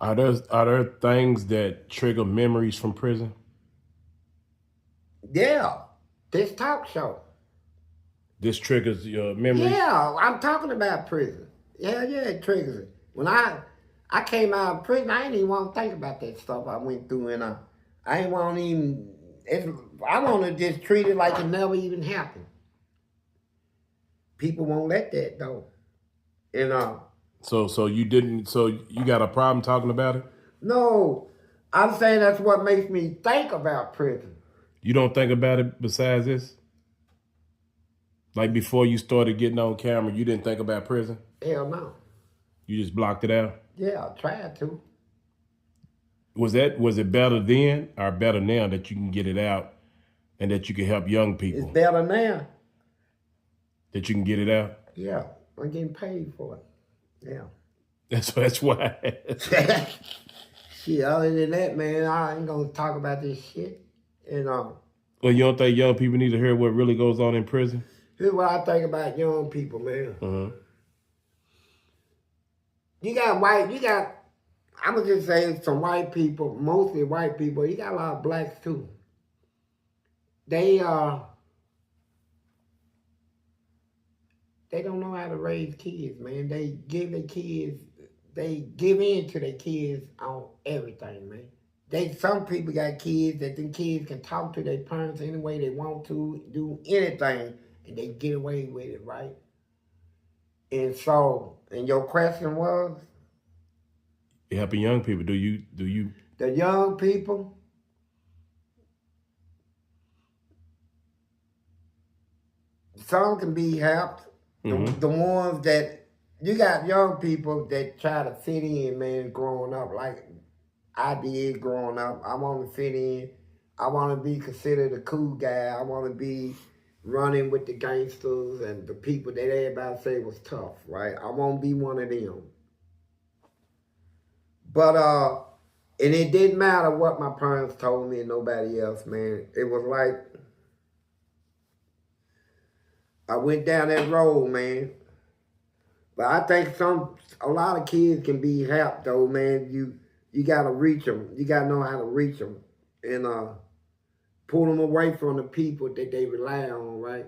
Are there things that trigger memories from prison? Yeah, this talk show. This triggers your memories? Yeah, I'm talking about prison. Yeah, it triggers it. When I came out of prison, I didn't even want to think about that stuff I went through, and I didn't want to even... I want to just treat it like it never even happened. People won't let that, though. And So you got a problem talking about it? no, I'm saying that's what makes me think about prison. You don't think about it besides this? Like before you started getting on camera, you didn't think about prison? Hell no. You just blocked it out? Yeah, I tried to. Was it better then or better now that you can get it out and that you can help young people? It's better now. That you can get it out? Yeah, I'm getting paid for it. Yeah. That's why. Shit, other than that, man, I ain't gonna talk about this shit. And Well, you don't think young people need to hear what really goes on in prison? here's what I think about young people, man. Uh-huh. I'm gonna just say some white people, mostly white people. You got a lot of blacks too. They don't know how to raise kids, man. They give in to their kids on everything, man. Some people got kids that them kids can talk to their parents any way they want to, do anything, and they get away with it, right? And so, and your question was? You're helping young people. Do you? The young people, some can be helped. Mm-hmm. The ones that, you got young people that try to fit in, man, growing up, like I did growing up. I want to fit in. I want to be considered a cool guy. I want to be running with the gangsters and the people that everybody say was tough, right? I won't be one of them. But, and it didn't matter what my parents told me and nobody else, man. It was like, I went down that road, man. But I think a lot of kids can be helped, though, man. You got to reach them. You got to know how to reach them. And pull them away from the people that they rely on, right?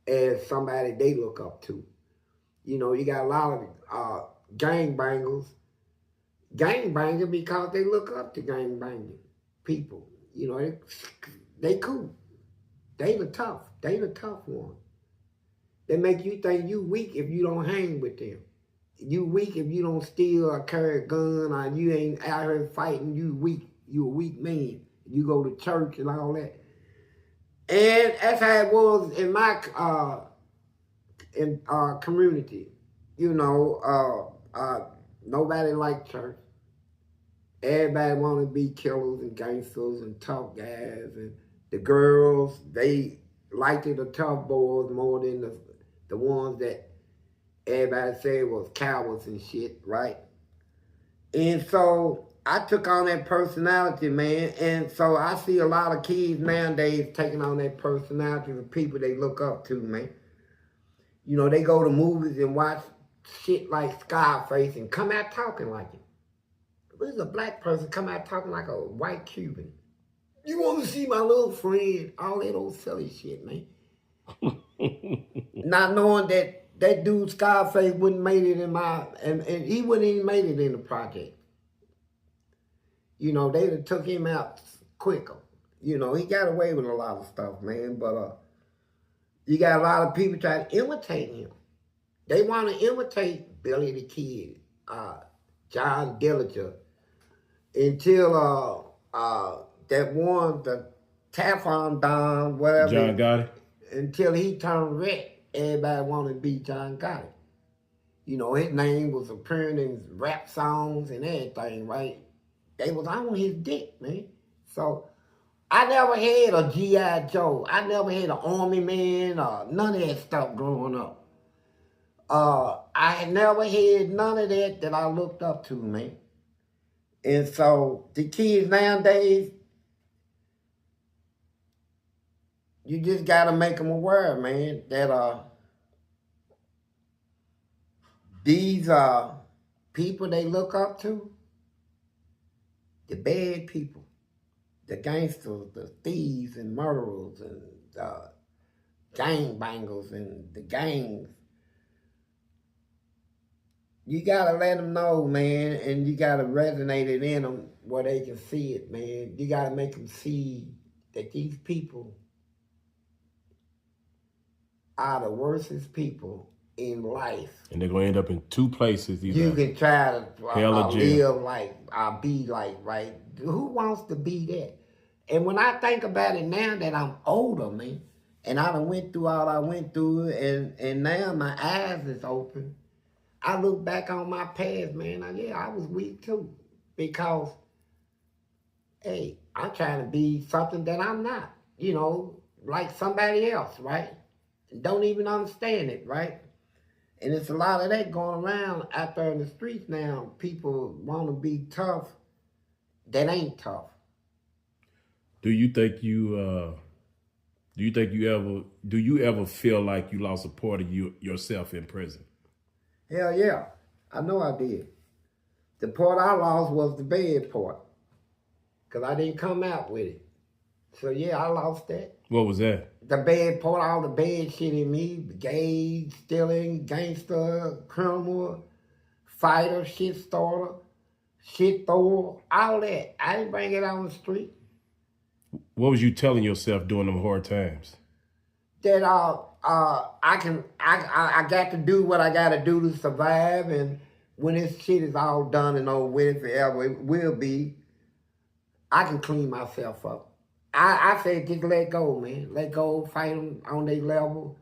As somebody they look up to. You know, you got a lot of gangbangers because they look up to gangbanging people. You know, they cool. They the tough one. They make you think you weak if you don't hang with them. You weak if you don't steal or carry a gun, or you ain't out here fighting. You weak. You a weak man. You go to church and all that. And that's how it was in my community. You know, nobody liked church. Everybody want to be killers and gangsters and tough guys. And the girls, they liked the tough boys more than the ones that everybody said was cowards and shit, right? And so I took on that personality, man. And so I see a lot of kids nowadays taking on that personality of people they look up to, man. You know, they go to movies and watch shit like Scarface and come out talking like it. There's a black person come out talking like a white Cuban. You want to see my little friend? All that old silly shit, man. Not knowing that dude Scarface wouldn't made it in and he wouldn't even made it in the project. You know, they'd have took him out quicker. You know, he got away with a lot of stuff, man. But you got a lot of people trying to imitate him. They want to imitate Billy the Kid, John Dillinger, until that one, the Teflon Don, whatever. John Gotti. Until he turned red, everybody wanted to be John Gotti. You know, his name was appearing in rap songs and everything, right? They was on his dick, man. So I never had a G.I. Joe. I never had an Army Man or none of that stuff growing up. I had never had none of that I looked up to, man. And so the kids nowadays, you just got to make them aware, man, that these people they look up to, the bad people, the gangsters, the thieves and murderers and gangbangers and the gangs. You got to let them know, man, and you got to resonate it in them where they can see it, man. You got to make them see that these people are the worstest people in life. And they're going to end up in two places. Either you can try to hell or jail. live like, be like, right? Who wants to be that? And when I think about it now that I'm older, man, and I done went through all I went through, and now my eyes is open, I look back on my past, man, I was weak too. Because, hey, I'm trying to be something that I'm not, like somebody else, right? Don't even understand it, right? And it's a lot of that going around out there in the streets now. People want to be tough that ain't tough. Do you ever feel like you lost a part of yourself in prison? Hell yeah, I know I did. The part I lost was the bad part, because I didn't come out with it. So yeah, I lost that. What was that? The bad part, all the bad shit in me, gay, stealing, gangster, criminal, fighter, shit starter, shit thrower, all that. I didn't bring it on the street. What was you telling yourself during them hard times? That I got to do what I got to do to survive, and when this shit is all done and over with forever, it will be, I can clean myself up. I said just let go, man. Let go, fight them on their level.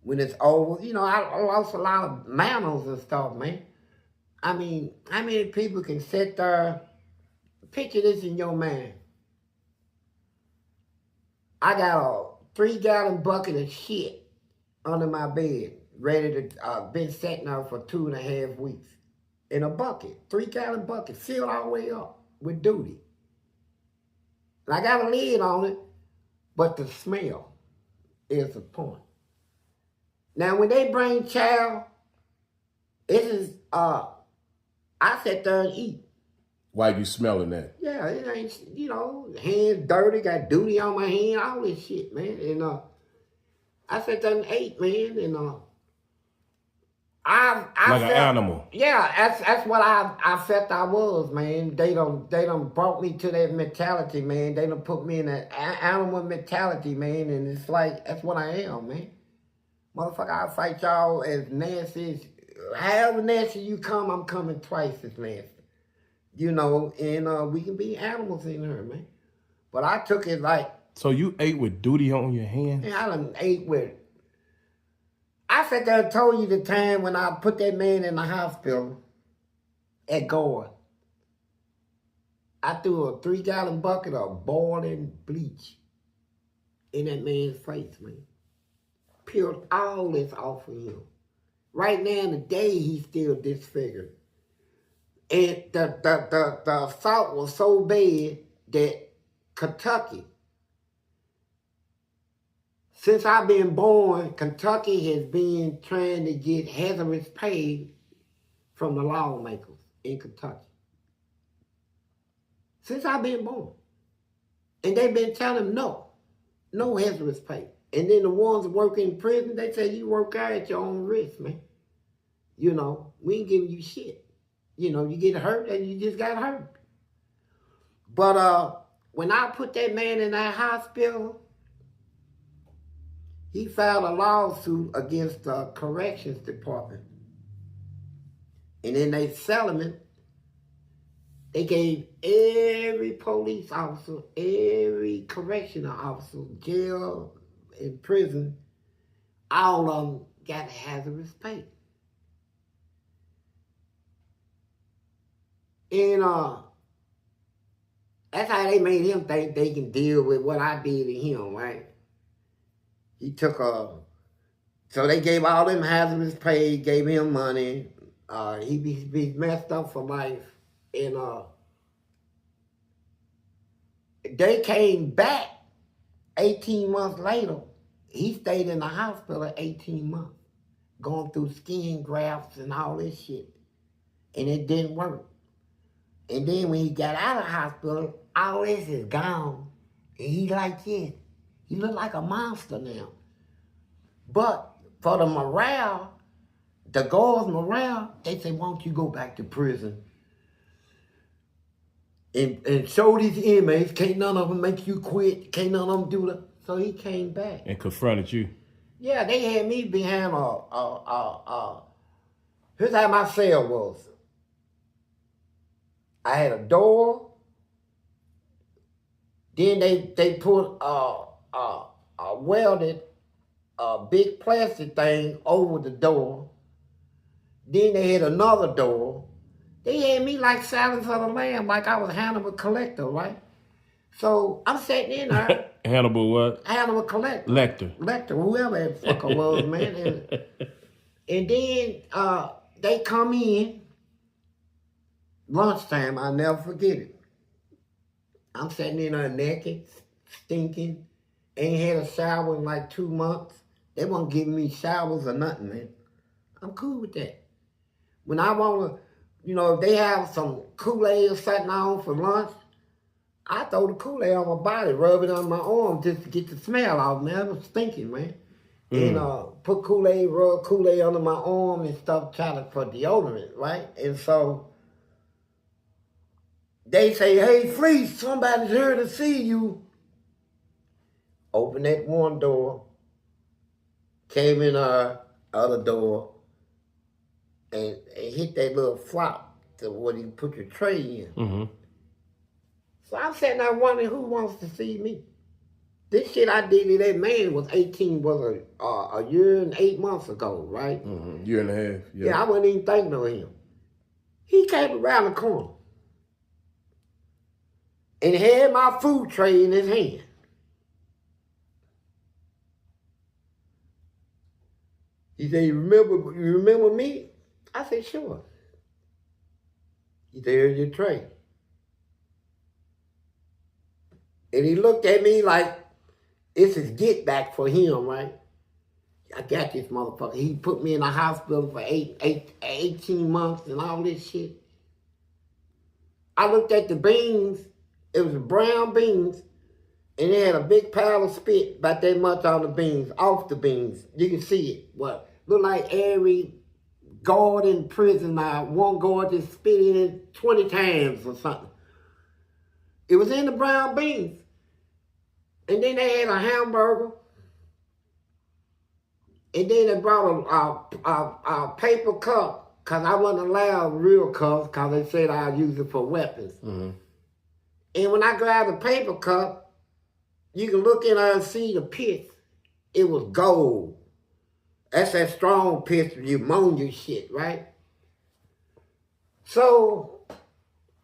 When it's over, I lost a lot of manners and stuff, man. I mean, how many people can sit there, picture this in your mind. I got a 3-gallon bucket of shit under my bed, ready to, been sitting there for 2.5 weeks. In a bucket, 3-gallon bucket, filled all the way up with duty. And I got a lid on it, but the smell is the point. Now, when they bring chow, it is, I sit there and eat. Why you smelling that? Yeah, it ain't, hands dirty, got duty on my hand, all this shit, man. And I sat there and ate, man, and I like felt, an animal. Yeah, that's what I felt I was, man. They done brought me to that mentality, man. They done put me in that animal mentality, man, and it's like, that's what I am, man. Motherfucker, I'll fight y'all as nasty as, however nasty you come, I'm coming twice as nasty. And we can be animals in here, man. But I took it like... So you ate with duty on your hands? Man, I done ate with... I sat there and told you the time when I put that man in the hospital at Gore. I threw a 3-gallon bucket of boiling bleach in that man's face, man. Peeled all this off of him. Right now, today, he's still disfigured. And the assault was so bad that Kentucky, since I've been born, Kentucky has been trying to get hazardous pay from the lawmakers in Kentucky. Since I've been born. And they've been telling them no hazardous pay. And then the ones that work in prison, they say you work out at your own risk, man. We ain't giving you shit. You get hurt and you just got hurt. But when I put that man in that hospital, he filed a lawsuit against the corrections department. And in their settlement, they gave every police officer, every correctional officer, jail and prison, all of them got hazardous pay. And That's how they made him think they can deal with what I did to him, right? He took so they gave all them hazardous pay, gave him money. He be messed up for life. And they came back 18 months later. He stayed in the hospital 18 months, going through skin grafts and all this shit. And it didn't work. And then when he got out of the hospital, all this is gone. And he like this. He look like a monster now. But for the morale, the guards' morale, they say, won't you go back to prison? And show these inmates, can't none of them make you quit, can't none of them do that. So he came back. And confronted you. Yeah, they had me behind here's how my cell was. I had a door. Then they put a welded big plastic thing over the door. Then they had another door. They had me like Silence of the Lamb, like I was Hannibal Collector, right? So I'm sitting in there. Hannibal what? Hannibal Collector. Lecter, whoever that fucker was, man. And then they come in. Lunchtime, I'll never forget it. I'm sitting in there naked, stinking, ain't had a shower in like 2 months. They won't give me showers or nothing, man. I'm cool with that. When I want to, if they have some Kool-Aid or something on for lunch, I throw the Kool-Aid on my body, rub it on my arm just to get the smell off, man. I was stinking, man. And put Kool-Aid, rub Kool-Aid under my arm and stuff, for deodorant, right? And so they say, hey, Fleece, somebody's here to see you. Open that one door, came in our other door, and hit that little flop to where you put your tray in. Mm-hmm. So I'm sitting there wondering who wants to see me. This shit I did to that man was a year and 8 months ago, right? Mm-hmm. Year and a half. Yeah, I wasn't even thinking of him. He came around the corner and had my food tray in his hand. He said, you remember me? I said, sure. He said, here's your tray. And he looked at me like, this is get back for him, right? I got this motherfucker. He put me in the hospital for 18 months and all this shit. I looked at the beans. It was brown beans. And they had a big pile of spit, about that much on the beans, off the beans. You can see it. What? Look like every guard in prison now, one guard just spit in it 20 times or something. It was in the brown beans. And then they had a hamburger. And then they brought a paper cup, because I wasn't allowed real cups, because they said I'd use it for weapons. Mm-hmm. And when I grabbed the paper cup, you can look in there and see the pits. It was gold. That's that strong piss, pneumonia shit, right? So,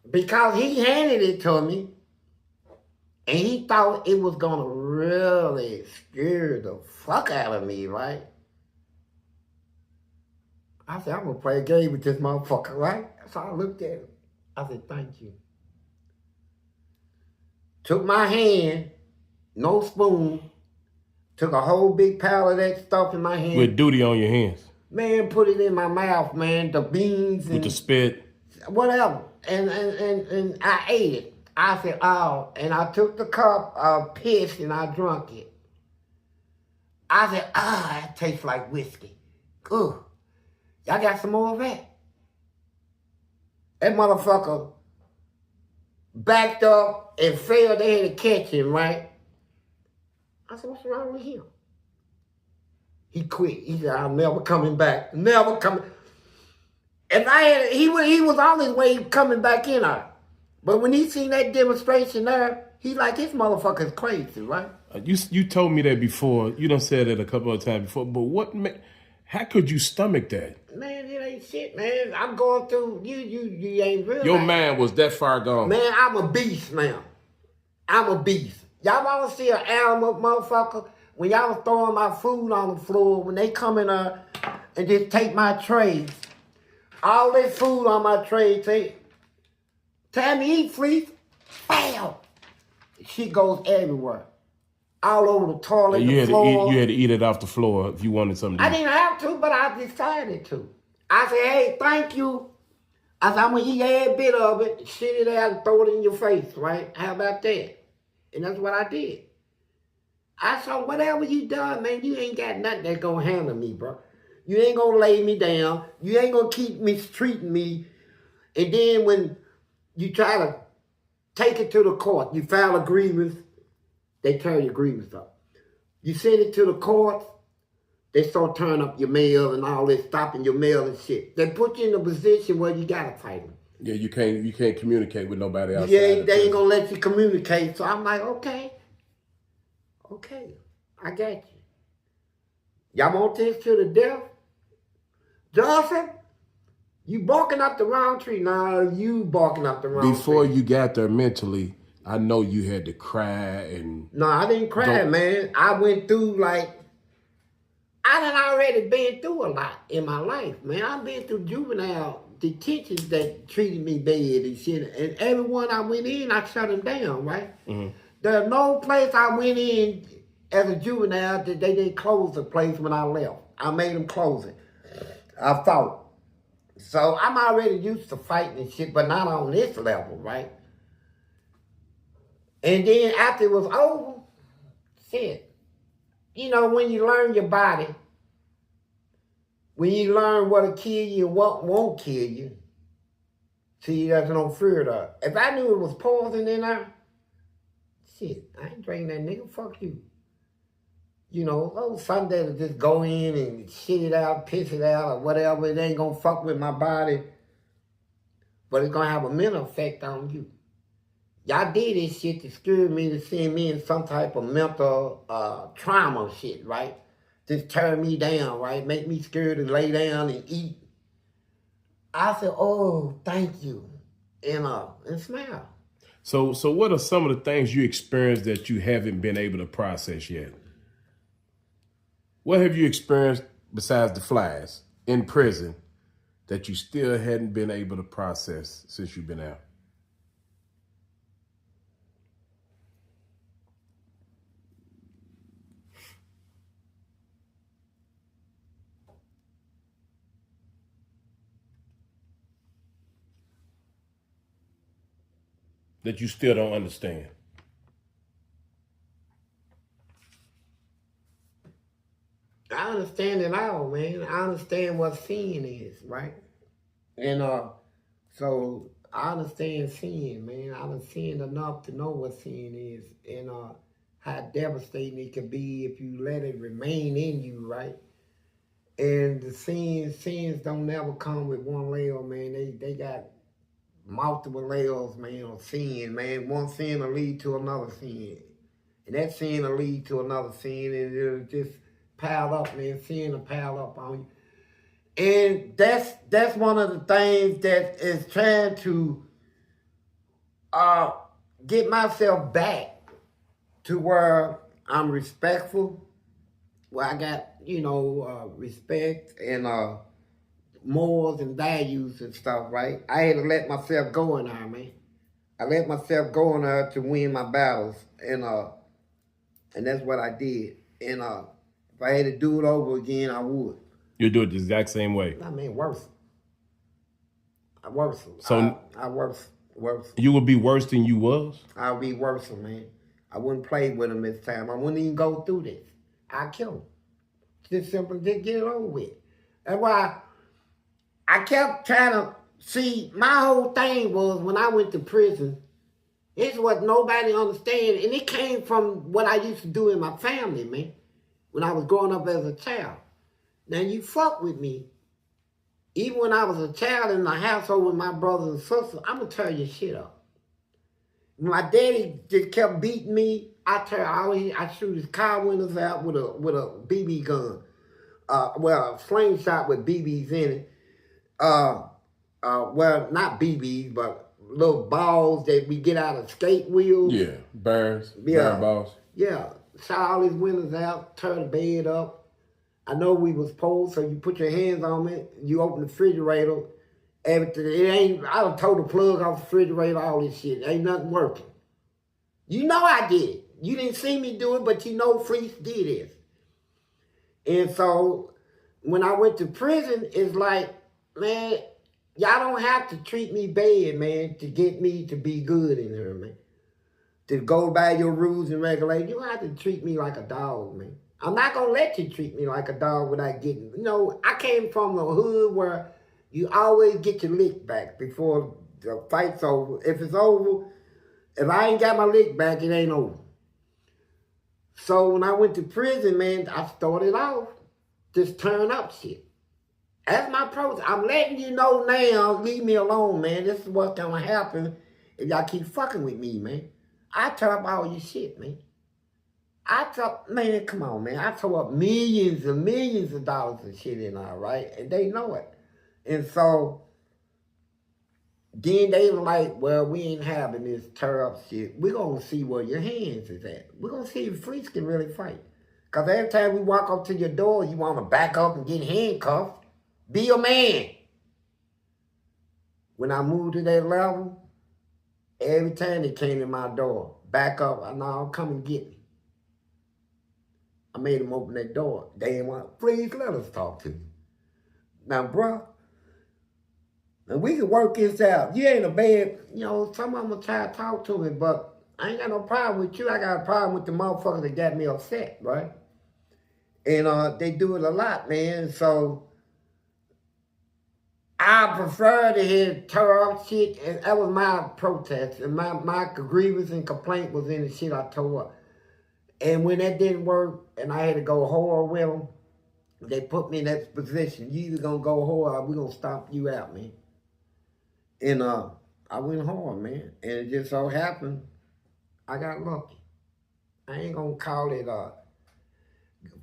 because he handed it to me, and he thought it was gonna really scare the fuck out of me, right? I said, I'm gonna play a game with this motherfucker, right? So I looked at him. I said, thank you. Took my hand, no spoon, took a whole big pile of that stuff in my hand. With duty on your hands. Man, put it in my mouth, man, the beans and with the spit. Whatever. And I ate it. I said, oh, and I took the cup of piss and I drunk it. I said, it tastes like whiskey. Ooh, y'all got some more of that? That motherfucker backed up and fell. They had to catch him, right? I said, what's wrong with him? He quit. He said, I'm never coming back. Never coming. If I had, he was on his way coming back in there. But when he seen that demonstration there, he like, this motherfucker's crazy, right? You told me that before. You done said that a couple of times before. But how could you stomach that? Man, it ain't shit, man. I'm going through, you ain't real. Your mind was that far gone. Man, I'm a beast now. I'm a beast. Y'all want to see an animal, motherfucker? When y'all was throwing my food on the floor, when they come in there and just take my trays, all this food on my tray, tell me eat, Fleece. Bam! Shit goes everywhere. All over the toilet, the floor. You had to eat it off the floor if you wanted something to eat. I didn't have to, but I decided to. I said, hey, thank you. I said, I'm going to eat every bit of it, shit it out and throw it in your face, right? How about that? And that's what I did. I said, whatever you done, man, you ain't got nothing that's going to handle me, bro. You ain't going to lay me down. You ain't going to keep mistreating me. And then when you try to take it to the court, you file a grievance, they tear your grievance up. You send it to the court, they start turning up your mail and all this, stopping your mail and shit. They put you in a position where you gotta fight them. Yeah, you can't communicate with nobody else. Yeah, they ain't gonna let you communicate. So I'm like, okay, I got you. Y'all want this to the death? Johnson, you barking up the wrong tree. Nah, you barking up the wrong tree. Before you got there mentally, I know you had to cry and... No, I didn't cry, man. I went through like... I done already been through a lot in my life, man. I've been through juvenile detentions that treated me bad and shit. And everyone I went in, I shut them down, right? Mm-hmm. There's no place I went in as a juvenile that they didn't close the place when I left. I made them close it. I fought. So I'm already used to fighting and shit, but not on this level, right? And then after it was over, shit. You know, when you learn your body, when you learn what'll kill you and what won't kill you, see, there's no fear there. If I knew it was poison in there, shit, I ain't drinking that nigga, fuck you. You know, those Sunday to just go in and shit it out, piss it out, or whatever, it ain't gonna fuck with my body, but it's gonna have a mental effect on you. Y'all did this shit to scare me, to send me in some type of mental trauma shit, right? Just tear me down, right? Make me scared to lay down and eat. I said, oh, thank you, and smile. So what are some of the things you experienced that you haven't been able to process yet? What have you experienced besides the flies in prison that you still hadn't been able to process since you've been out? That you still don't understand? I understand it all, man. I understand what sin is, right? And so I understand sin, man. I done sinned enough to know what sin is and how devastating it can be if you let it remain in you, right? And the sins don't never come with one layer, man. They got multiple layers, man, of sin, man. One sin will lead to another sin. And that sin will lead to another sin, and it'll just pile up, man. Sin will pile up on you. And that's one of the things that is trying to get myself back to where I'm respectful, where I got, respect and morals and values and stuff, right? I had to let myself go in there, man. I let myself go in there to win my battles, and that's what I did. And if I had to do it over again, I would. You'd do it the exact same way? I mean, worse. Worse. So worse. You would be worse than you was? I would be worse, man. I wouldn't play with him this time. I wouldn't even go through this. I'd kill him. Just simply just get it over with. That's why I kept trying to see, my whole thing was when I went to prison, it's what nobody understands. And it came from what I used to do in my family, man, when I was growing up as a child. Now, you fuck with me. Even when I was a child in the household with my brothers and sisters, I'm going to tear your shit up. When my daddy just kept beating me, I shoot his car windows out with a BB gun. A slingshot with BBs in it. Well, not BBs, but little balls that we get out of skate wheels. Yeah, bear balls. Yeah, shot all his windows out, turn the bed up. I know we was poor, so you put your hands on it, you open the refrigerator, everything. It ain't, I done told the plug off the refrigerator, all this shit. Ain't nothing working. You know I did it. You didn't see me do it, but you know Fleece did this. And so when I went to prison, it's like, man, y'all don't have to treat me bad, man, to get me to be good in here, man. To go by your rules and regulations. You don't have to treat me like a dog, man. I'm not going to let you treat me like a dog without getting, you know, I came from the hood where you always get your lick back before the fight's over. If it's over, if I ain't got my lick back, it ain't over. So when I went to prison, man, I started off just turn up shit. That's my process. I'm letting you know now, leave me alone, man. This is what's going to happen if y'all keep fucking with me, man. I tore up all your shit, man. Man, come on, man. I tore up millions and millions of dollars of shit in there, right? And they know it. And so, then they were like, well, we ain't having this tear up shit. We're going to see where your hands is at. We're going to see if Fleece can really fight. Because every time we walk up to your door, you want to back up and get handcuffed. Be a man. When I moved to that level, every time they came to my door, back up, no, come and get me. I made them open that door. They didn't want, please let us talk to you. Now, bro, and we can work this out. You ain't a bad, you know, some of them will try to talk to me, but I ain't got no problem with you. I got a problem with the motherfuckers that got me upset, right? And they do it a lot, man. So I prefer to hear tear up shit, and that was my protest. And my grievance and complaint was in the shit I tore up. And when that didn't work, and I had to go hard with them, they put me in that position. You either gonna go hard or we gonna stomp you out, man. And I went hard, man. And it just so happened, I got lucky. I ain't gonna call it,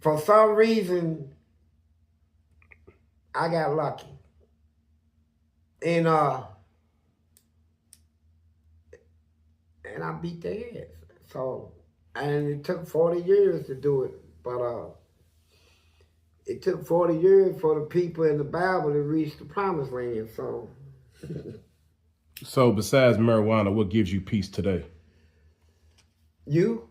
for some reason, I got lucky. And I beat their ass. So, and it took 40 years to do it, but it took 40 years for the people in the Bible to reach the promised land, so. So besides marijuana, what gives you peace today? You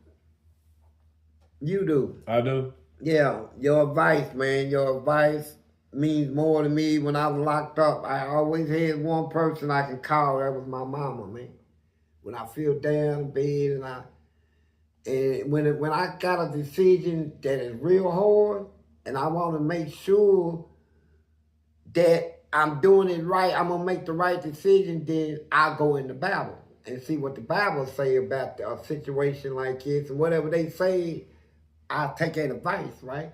do. I do? Yeah, your advice, man, your advice means more to me. When I was locked up, I always had one person I could call, that was my mama, man. When I feel down in bed and when I got a decision that is real hard, and I want to make sure that I'm doing it right, I'm going to make the right decision, then I'll go in the Bible and see what the Bible say about a situation like this. And whatever they say, I'll take that advice, right?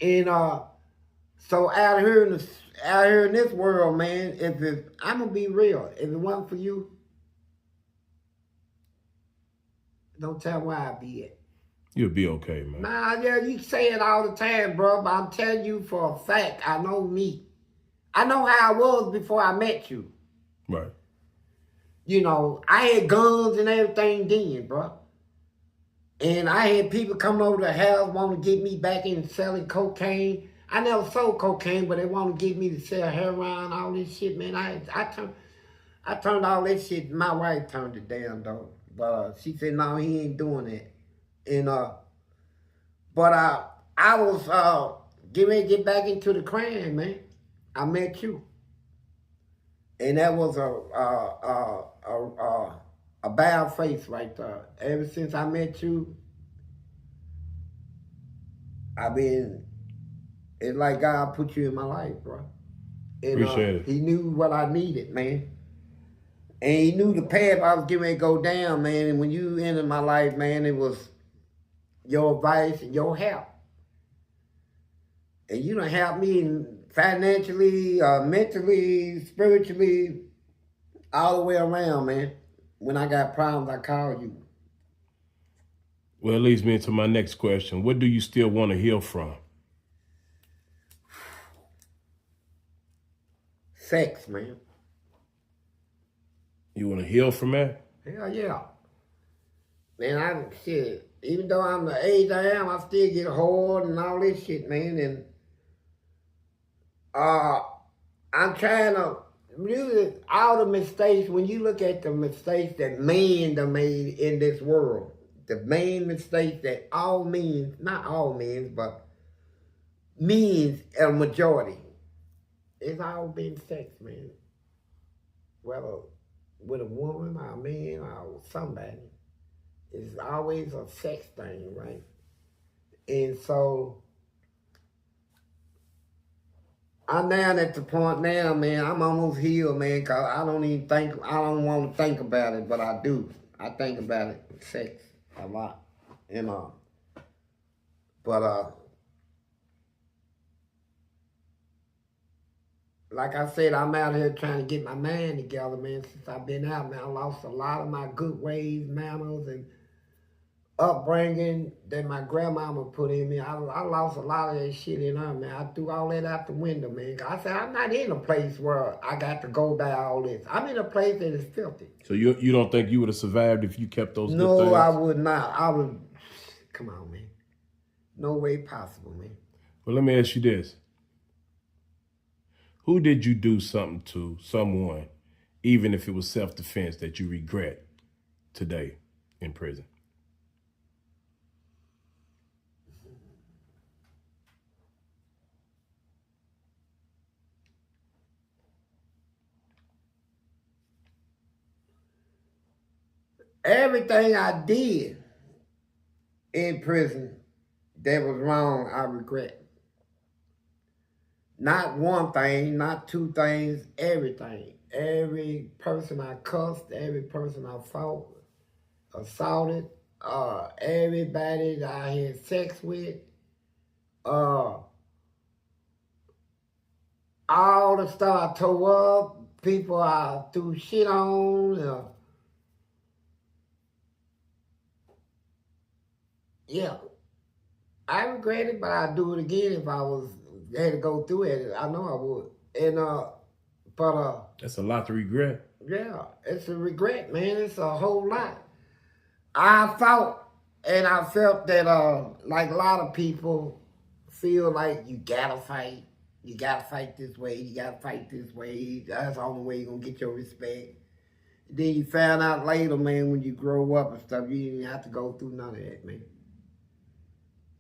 And so out here in this world, man, I'm going to be real. If it wasn't for you, don't tell where I'd be at. You'll be okay, man. Nah, yeah, you say it all the time, bro, but I'm telling you for a fact, I know me. I know how I was before I met you. Right. You know, I had guns and everything then, bro. And I had people coming over the house wanting to get me back in selling cocaine. I never sold cocaine, but they want to get me to sell heroin, all this shit, man. I turned all that shit. My wife turned it down, though. But she said, no, he ain't doing that. And but I was getting ready to get back into the crime, man. I met you, and that was a bad face right there. Ever since I met you, it's like God put you in my life, bro. And, appreciate it. He knew what I needed, man. And he knew the path I was getting ready to go down, man. And when you entered my life, man, it was your advice and your help. And you done helped me financially, mentally, spiritually, all the way around, man. When I got problems, I called you. Well, it leads me into my next question. What do you still want to heal from? Sex, man. You want to heal from that? Hell yeah. Man, shit, even though I'm the age I am, I still get hard and all this shit, man. And I'm trying to really all the mistakes. When you look at the mistakes that men done made in this world, the main mistakes that all men, not all men, but means a majority, it's all been sex, man. Whether with a woman or a man or somebody, it's always a sex thing, right? And so I'm down at the point now, man. I'm almost healed, man, cause I don't want to think about it, but I do. I think about it, sex, a lot, you know. But like I said, I'm out here trying to get my mind together, man. Since I've been out, man, I lost a lot of my good ways, manners, and upbringing that my grandmama put in me. I lost a lot of that shit in her, man. I threw all that out the window, man. I said, I'm not in a place where I got to go by all this. I'm in a place that is filthy. So you don't think you would have survived if you kept those good things? No, I would not. I would, come on, man. No way possible, man. Well, let me ask you this. Who did you do something to, someone, even if it was self-defense, that you regret today in prison? Everything I did in prison that was wrong, I regret. Not one thing, not two things, everything. Every person I cussed, every person I fought, assaulted, everybody that I had sex with, all the stuff I tore up, people I threw shit on, yeah. I regret it, but I'd do it again if I had to go through it. I know I would. And that's a lot to regret. Yeah, it's a regret, man. It's a whole lot. I fought and I felt that like a lot of people feel like you gotta fight. You gotta fight this way, you gotta fight this way. That's the only way you're gonna get your respect. Then you found out later, man, when you grow up and stuff, you didn't have to go through none of that, man.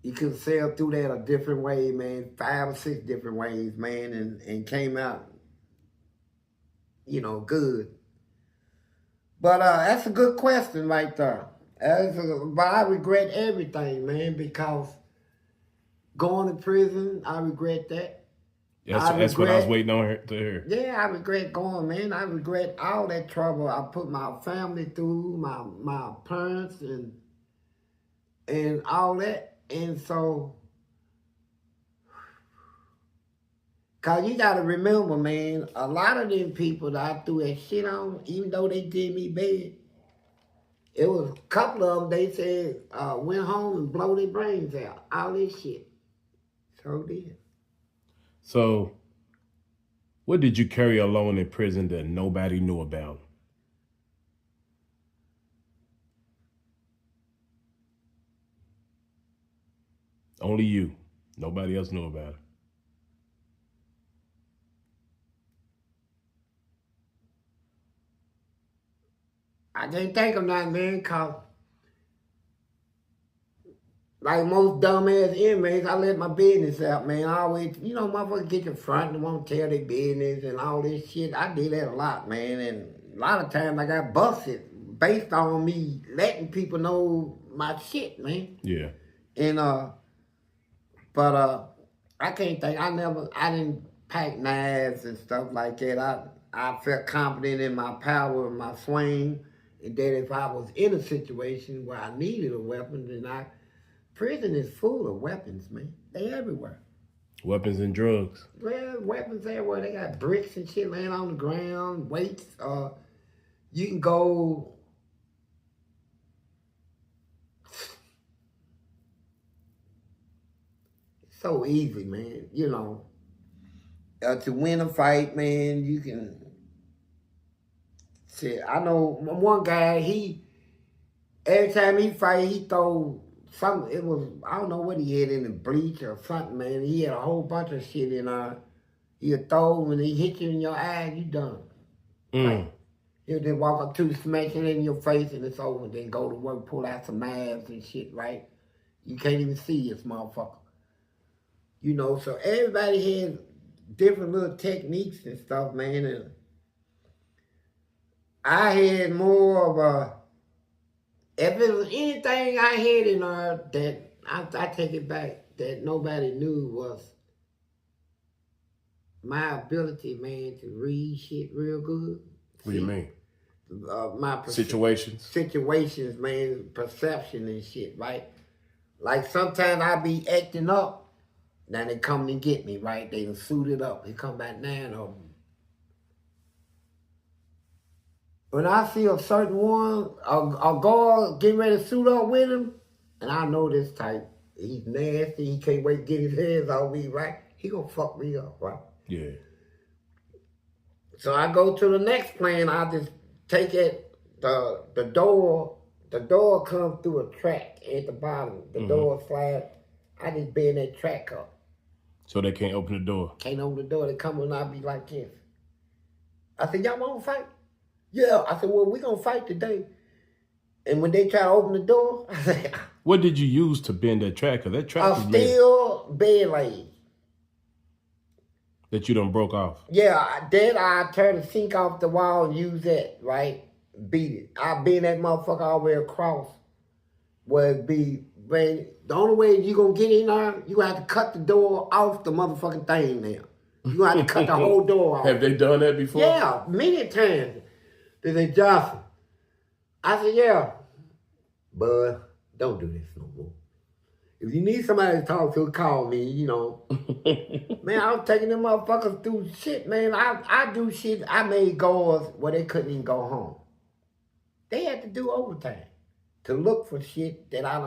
You could sail through that a different way, man, 5 or 6 different ways, man, and came out, you know, good. But that's a good question right there. But I regret everything, man, because going to prison, I regret that. That's what I was waiting on to hear. Yeah, I regret going, man. I regret all that trouble I put my family through, my parents, and all that. And so, cause you gotta remember, man, a lot of them people that I threw that shit on, even though they did me bad, it was a couple of them, they said, went home and blow their brains out, all this shit. So did. So, what did you carry alone in prison that nobody knew about? Only you. Nobody else knew about it. I can't think of nothing, man, cause like most dumbass inmates, I let my business out, man. I always, you know, motherfuckers get in front and won't tell their business and all this shit. I did that a lot, man, and a lot of times I got busted based on me letting people know my shit, man. Yeah. And but I can't think. I didn't pack knives and stuff like that. I felt confident in my power and my swing, and that if I was in a situation where I needed a weapon, then prison is full of weapons, man. They everywhere. Weapons and drugs. Well, weapons everywhere. They got bricks and shit laying on the ground, weights. You can go. So easy, man. You know, to win a fight, man, you can Shit, I know one guy, every time he fight, he throw something, it was, I don't know what he had in the bleach or something, man. He had a whole bunch of shit in he'll throw, when he hit you in your eye, you done. Right? He'll just walk up to you, smash it in your face, and it's over. Then go to work, pull out some knives and shit, right? You can't even see this motherfucker. You know, so everybody had different little techniques and stuff, man. And I had more of a, if it was anything I had in her that, I take it back, that nobody knew was my ability, man, to read shit real good. What do you mean? Situations, man, perception and shit, right? Like sometimes I be acting up, now they come and get me, right? They done suited up. They come back 9 of them. When I see a certain one, a guard getting ready to suit up with him, and I know this type, he's nasty, he can't wait to get his hands on me, right? He gonna fuck me up, right? Yeah. So I go to the next plan, I just take it, the door comes through a track at the bottom. The door slide, I just bend that track up. So they can't open the door? Can't open the door, they come and I be like this. I said, y'all wanna fight? Yeah, I said, well, we gonna fight today. And when they try to open the door, I said, what did you use to bend that track? Cause that track was steel bed leg. That you done broke off? Yeah, then I turn the sink off the wall and use that, right? Beat it. I bend that motherfucker all the way across. Where it be, man, the only way you gonna get in there, you gonna have to cut the door off the motherfucking thing now. You gonna have to cut the whole door off. Have they done that before? Yeah, many times. They say, Johnson. I said, yeah. Bud, don't do this no more. If you need somebody to talk to, call me, you know. Man, I was taking them motherfuckers through shit, man. I do shit. I made goals where they couldn't even go home. They had to do overtime to look for shit that I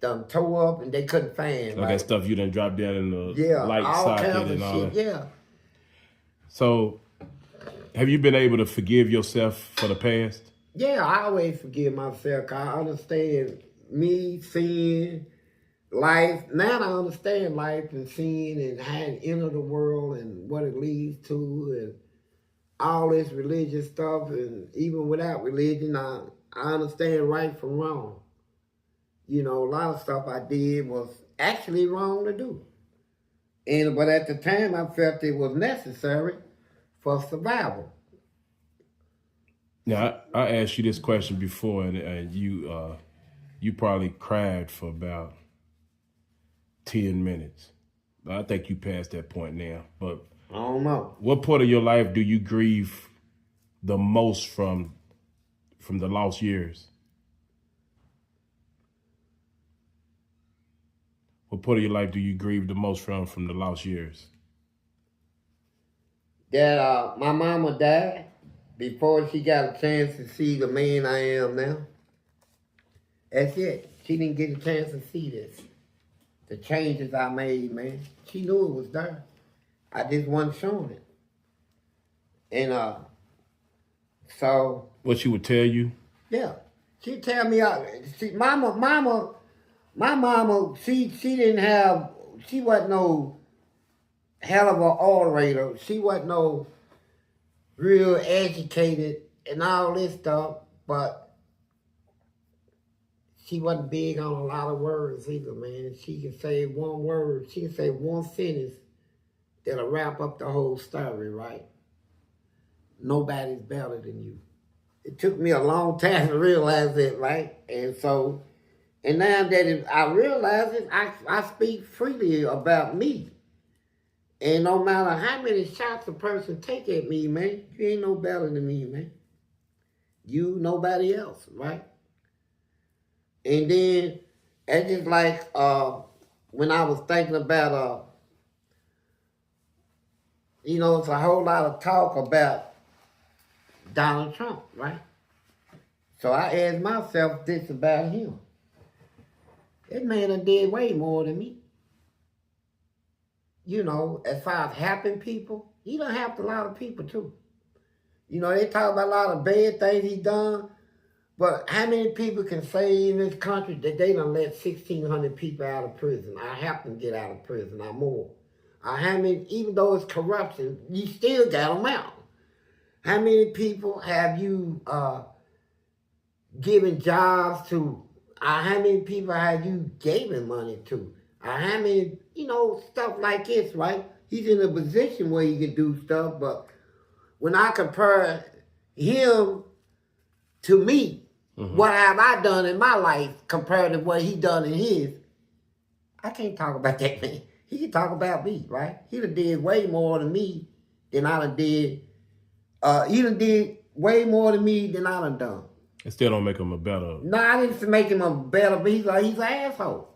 done tore up and they couldn't find. Like that stuff you done dropped down in the light socket and all that. Yeah. So, have you been able to forgive yourself for the past? Yeah, I always forgive myself. I understand me, sin, life. Now I understand life and sin and how it enter the world and what it leads to and all this religious stuff. And even without religion, I understand right from wrong. You know, a lot of stuff I did was actually wrong to do. But at the time, I felt it was necessary for survival. Now, I asked you this question before, and you probably cried for about 10 minutes. I think you passed that point now. But I don't know. What part of your life do you grieve the most from the lost years? What part of your life do you grieve the most from the lost years? That my mama died before she got a chance to see the man I am now. That's it. She didn't get a chance to see this. The changes I made, man. She knew it was there. I just wasn't showing it. And so. What she would tell you? Yeah. She'd tell me, my mama, she didn't have, she wasn't no hell of an orator. She wasn't no real educated and all this stuff, but she wasn't big on a lot of words either, man. She could say one word, she could say one sentence that'll wrap up the whole story, right? Nobody's better than you. It took me a long time to realize it, right? And now that I realize it, I speak freely about me. And no matter how many shots a person take at me, man, you ain't no better than me, man. You, nobody else, right? And then, it's just like when I was thinking about, it's a whole lot of talk about Donald Trump, right? So I asked myself this about him. That man done did way more than me. As far as helping people, he done helped a lot of people too. You know, they talk about a lot of bad things he done, but how many people can say in this country that they done let 1,600 people out of prison? I helped them get out of prison, or more. How many, even though it's corruption, you still got them out. How many people have you given jobs to? How many people have you given money to? How many, you know, stuff like this, right? He's in a position where he can do stuff, but when I compare him to me, what have I done in my life compared to what he done in his? I can't talk about that man. He can talk about me, right? He done did way more than me than I done did. He done did way more than me than I done. It still don't make him a better. No, I didn't make him a better, but he's an asshole.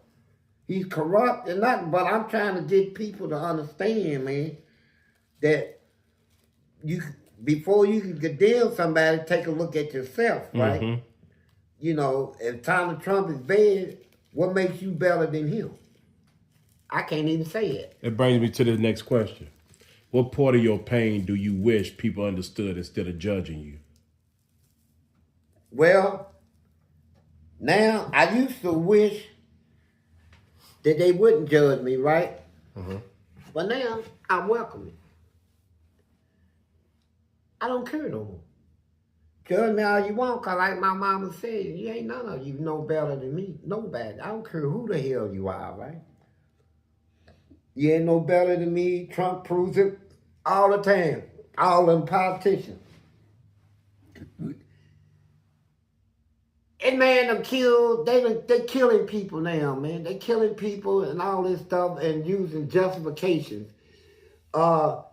He's corrupt and nothing, but I'm trying to get people to understand, man, that you, before you can condemn somebody, take a look at yourself, right? You know, if Donald Trump is bad, what makes you better than him? I can't even say it. It brings me to the next question. What part of your pain do you wish people understood instead of judging you? Well, now, I used to wish that they wouldn't judge me, right? But now, I welcome it. I don't care no more. Judge me all you want, because like my mama said, you ain't none of you know better than me. Nobody. I don't care who the hell you are, right? You ain't no better than me. Trump proves it all the time. All them politicians. And man, they killing people now, man. They killing people and all this stuff and using justifications. Lies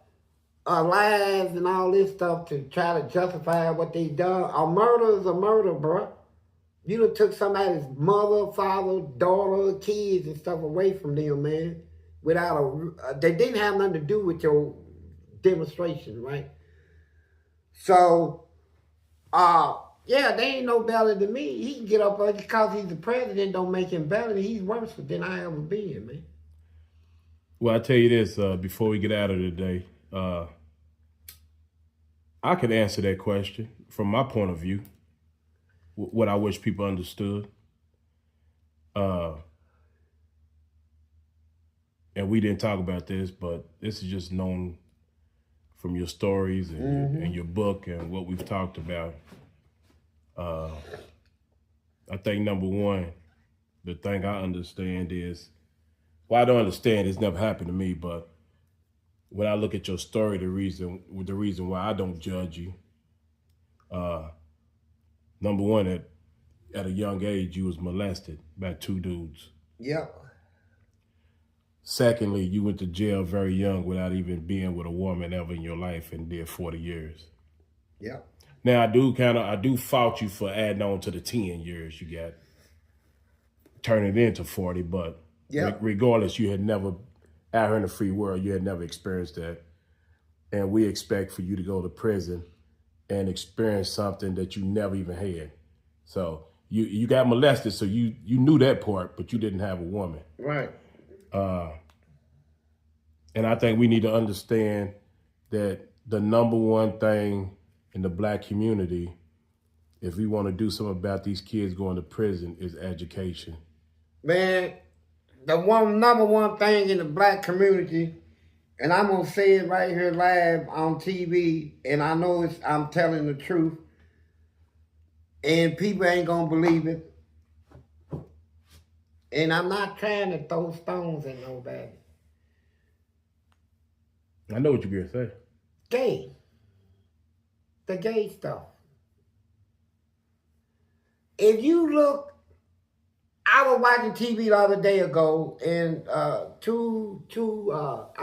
and all this stuff to try to justify what they done. A murder is a murder, bro. You done took somebody's mother, father, daughter, kids and stuff away from them, man. Without they didn't have nothing to do with your demonstration, right? So, yeah, they ain't no better than me. He can get up because he's the president don't make him better. He's worse than I ever been, man. Well, I tell you this, before we get out of today, I could answer that question from my point of view, what I wish people understood. And we didn't talk about this, but this is just known from your stories and your book and what we've talked about. I think number one, the thing I understand is, well, I don't understand, it's never happened to me, but when I look at your story, the reason why I don't judge you, number one, at a young age, you was molested by 2 dudes. Yep. Secondly, you went to jail very young without even being with a woman ever in your life and did 40 years. Yep. Now, I do fault you for adding on to the 10 years you got, turning it into 40, but regardless, you had never, out here in the free world, you had never experienced that. And we expect for you to go to prison and experience something that you never even had. So you got molested, so you knew that part, but you didn't have a woman. Right. And I think we need to understand that the number one thing in the Black community, if we want to do something about these kids going to prison, is education. Man, the number one thing in the Black community, and I'm going to say it right here live on TV, and I know I'm telling the truth, and people ain't going to believe it. And I'm not trying to throw stones at nobody. I know what you're going to say. Gay. The gay stuff. If you look, I was watching TV the other day ago, and I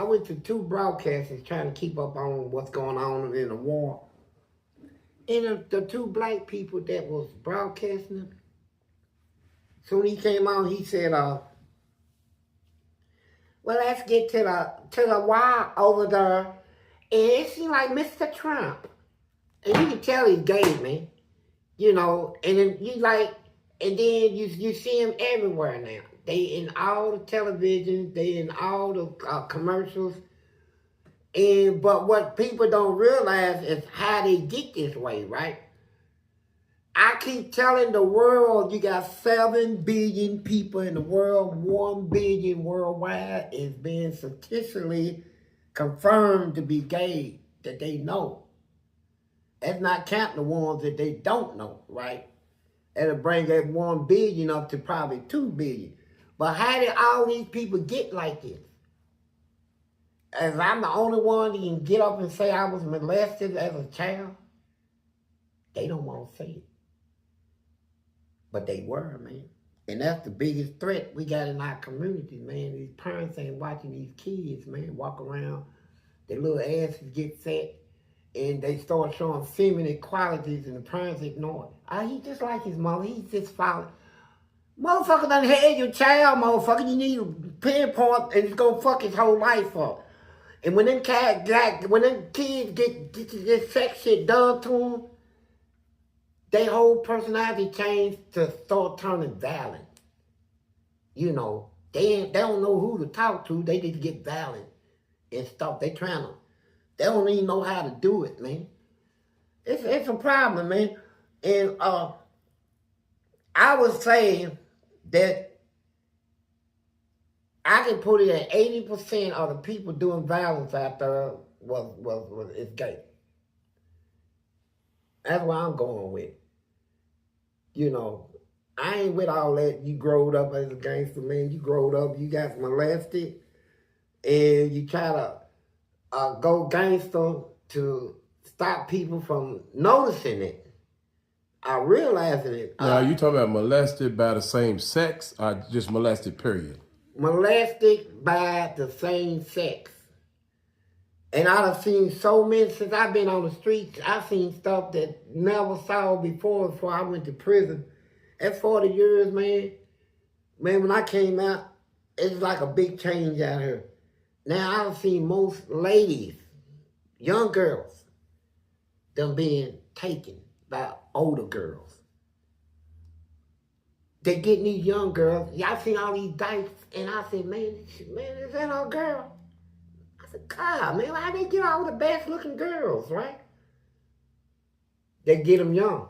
went to 2 broadcasters trying to keep up on what's going on in the war. And the 2 black people that was broadcasting, soon he came on, he said, well, let's get to the wire over there. And it seemed like Mr. Trump. And you can tell he's gay, man. You know, and then you see him everywhere now. They in all the television, they in all the commercials. But what people don't realize is how they get this way, right? I keep telling the world you got 7 billion people in the world, 1 billion worldwide is being statistically confirmed to be gay that they know. That's not counting the ones that they don't know, right? That'll bring that 1 billion up to probably 2 billion. But how did all these people get like this? As I'm the only one that can get up and say I was molested as a child, they don't want to say it. But they were, man. And that's the biggest threat we got in our community, man. These parents ain't watching these kids, man, walk around, their little asses get fat, and they start showing feminine qualities, and the parents ignore it. He just like his mother. He's just following. Motherfucker done had your child, motherfucker. You need to pinpoint, and it's gonna fuck his whole life up. And when them kids get this sex shit done to them, their whole personality changed to start turning violent. You know, they don't know who to talk to. They just get violent and stuff. They don't even know how to do it, man. It's a problem, man. And I was saying that I can put it at 80% of the people doing violence out there is gay. That's where I'm going with. You know, I ain't with all that. You growed up as a gangster, man. You growed up, you got molested, and you try to go gangster to stop people from noticing it, realizing it. Now, you talking about molested by the same sex or just molested, period? Molested by the same sex. And I've seen so many, since I've been on the streets, I've seen stuff that never saw before I went to prison. At 40 years, man, when I came out, it's like a big change out here. Now, I've seen most ladies, young girls, them being taken by older girls. They getting these young girls. Y'all seen all these dykes, and I said, man, is that our girl? I said, God, man, how they get all the best looking girls, right? They get them young.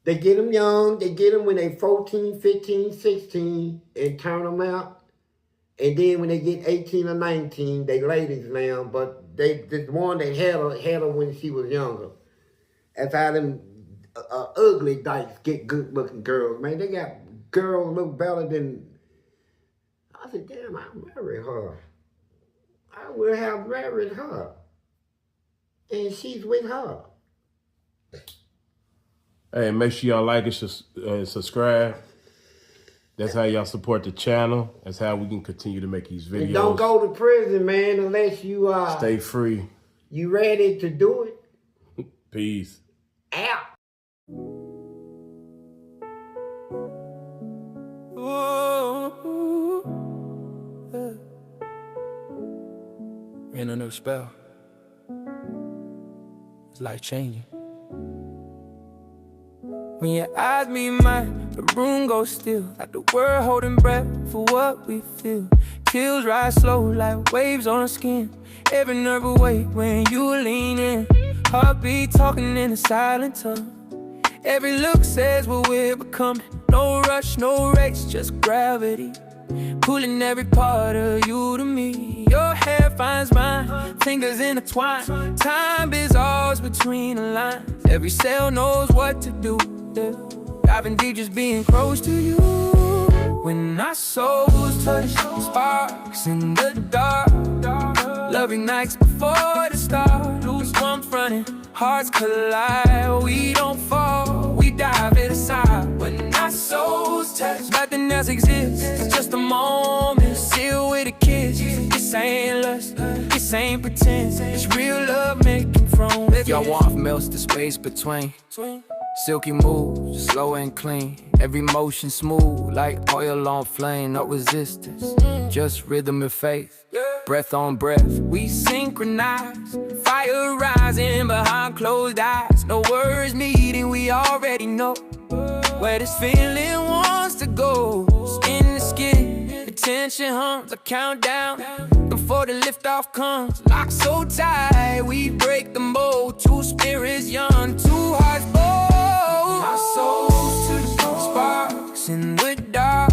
They get them young. They get them when they 14, 15, 16, and turn them out. And then when they get 18 or 19, they ladies now, but the one that had her when she was younger. That's how them ugly dykes get good looking girls, man. They got girls look better than. I said, damn, I'll marry her. I would have married her. And she's with her. Hey, make sure y'all like and subscribe. That's how y'all support the channel. That's how we can continue to make these videos. And don't go to prison, man, unless you stay free. You ready to do it? Peace. Out. In a new spell. It's life changing. When your eyes meet mine, the room goes still, like the world holding breath for what we feel. Chills rise slow like waves on skin. Every nerve awake when you lean in. Heartbeat talking in a silent tongue. Every look says what we're becoming. No rush, no race, just gravity. Pulling every part of you to me. Your hair finds mine, fingers intertwine. Time is ours between the lines. Every cell knows what to do. Diving deep, just being close to you. When our souls touch, sparks in the dark. Love ignites before the start. Lose warmth running, hearts collide. We don't fall, we dive inside. When our souls touch, nothing else exists. It's just a moment, sealed with a kiss. This ain't lust, this ain't pretend. It's real love making from within. Your warmth melts the space between. Silky moves, slow and clean. Every motion smooth, like oil on flame. No resistance, just rhythm and faith. Breath on breath, we synchronize. Fire rising behind closed eyes. No words needed, we already know where this feeling wants to go. Skin to skin, the tension hums, I count down. The before the liftoff comes. Locked so tight, we break the mold. Two spirits young, two hearts bold. Our souls to the bone, sparks in the dark.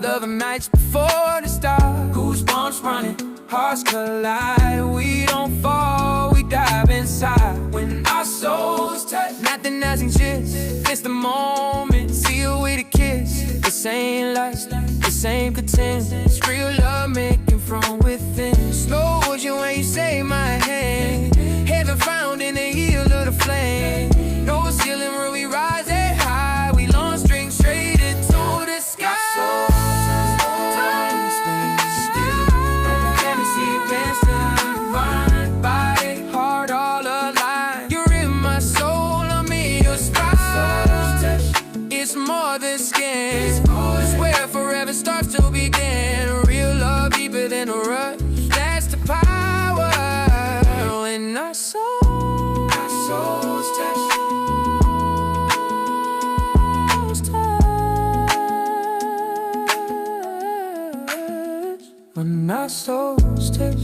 Loving nights before the start. Goosebumps running, hearts collide. We don't fall, we dive inside. When our souls touch, nothing else exists. It's the moment, sealed with a kiss. This ain't lust, this ain't pretend. It's real love making from within. Slow motion when you say my hand. Heaven found in the heel of the flame. No ceiling where we rise at high. We long string straight into the sky. Time stands still. Fantasy past the divine. Body, heart all aligned. You're in my soul, I'm in your spine. It's more than skin. It's where forever starts to begin. Real love deeper than a rush. That's the power when our souls touch. When our souls touch.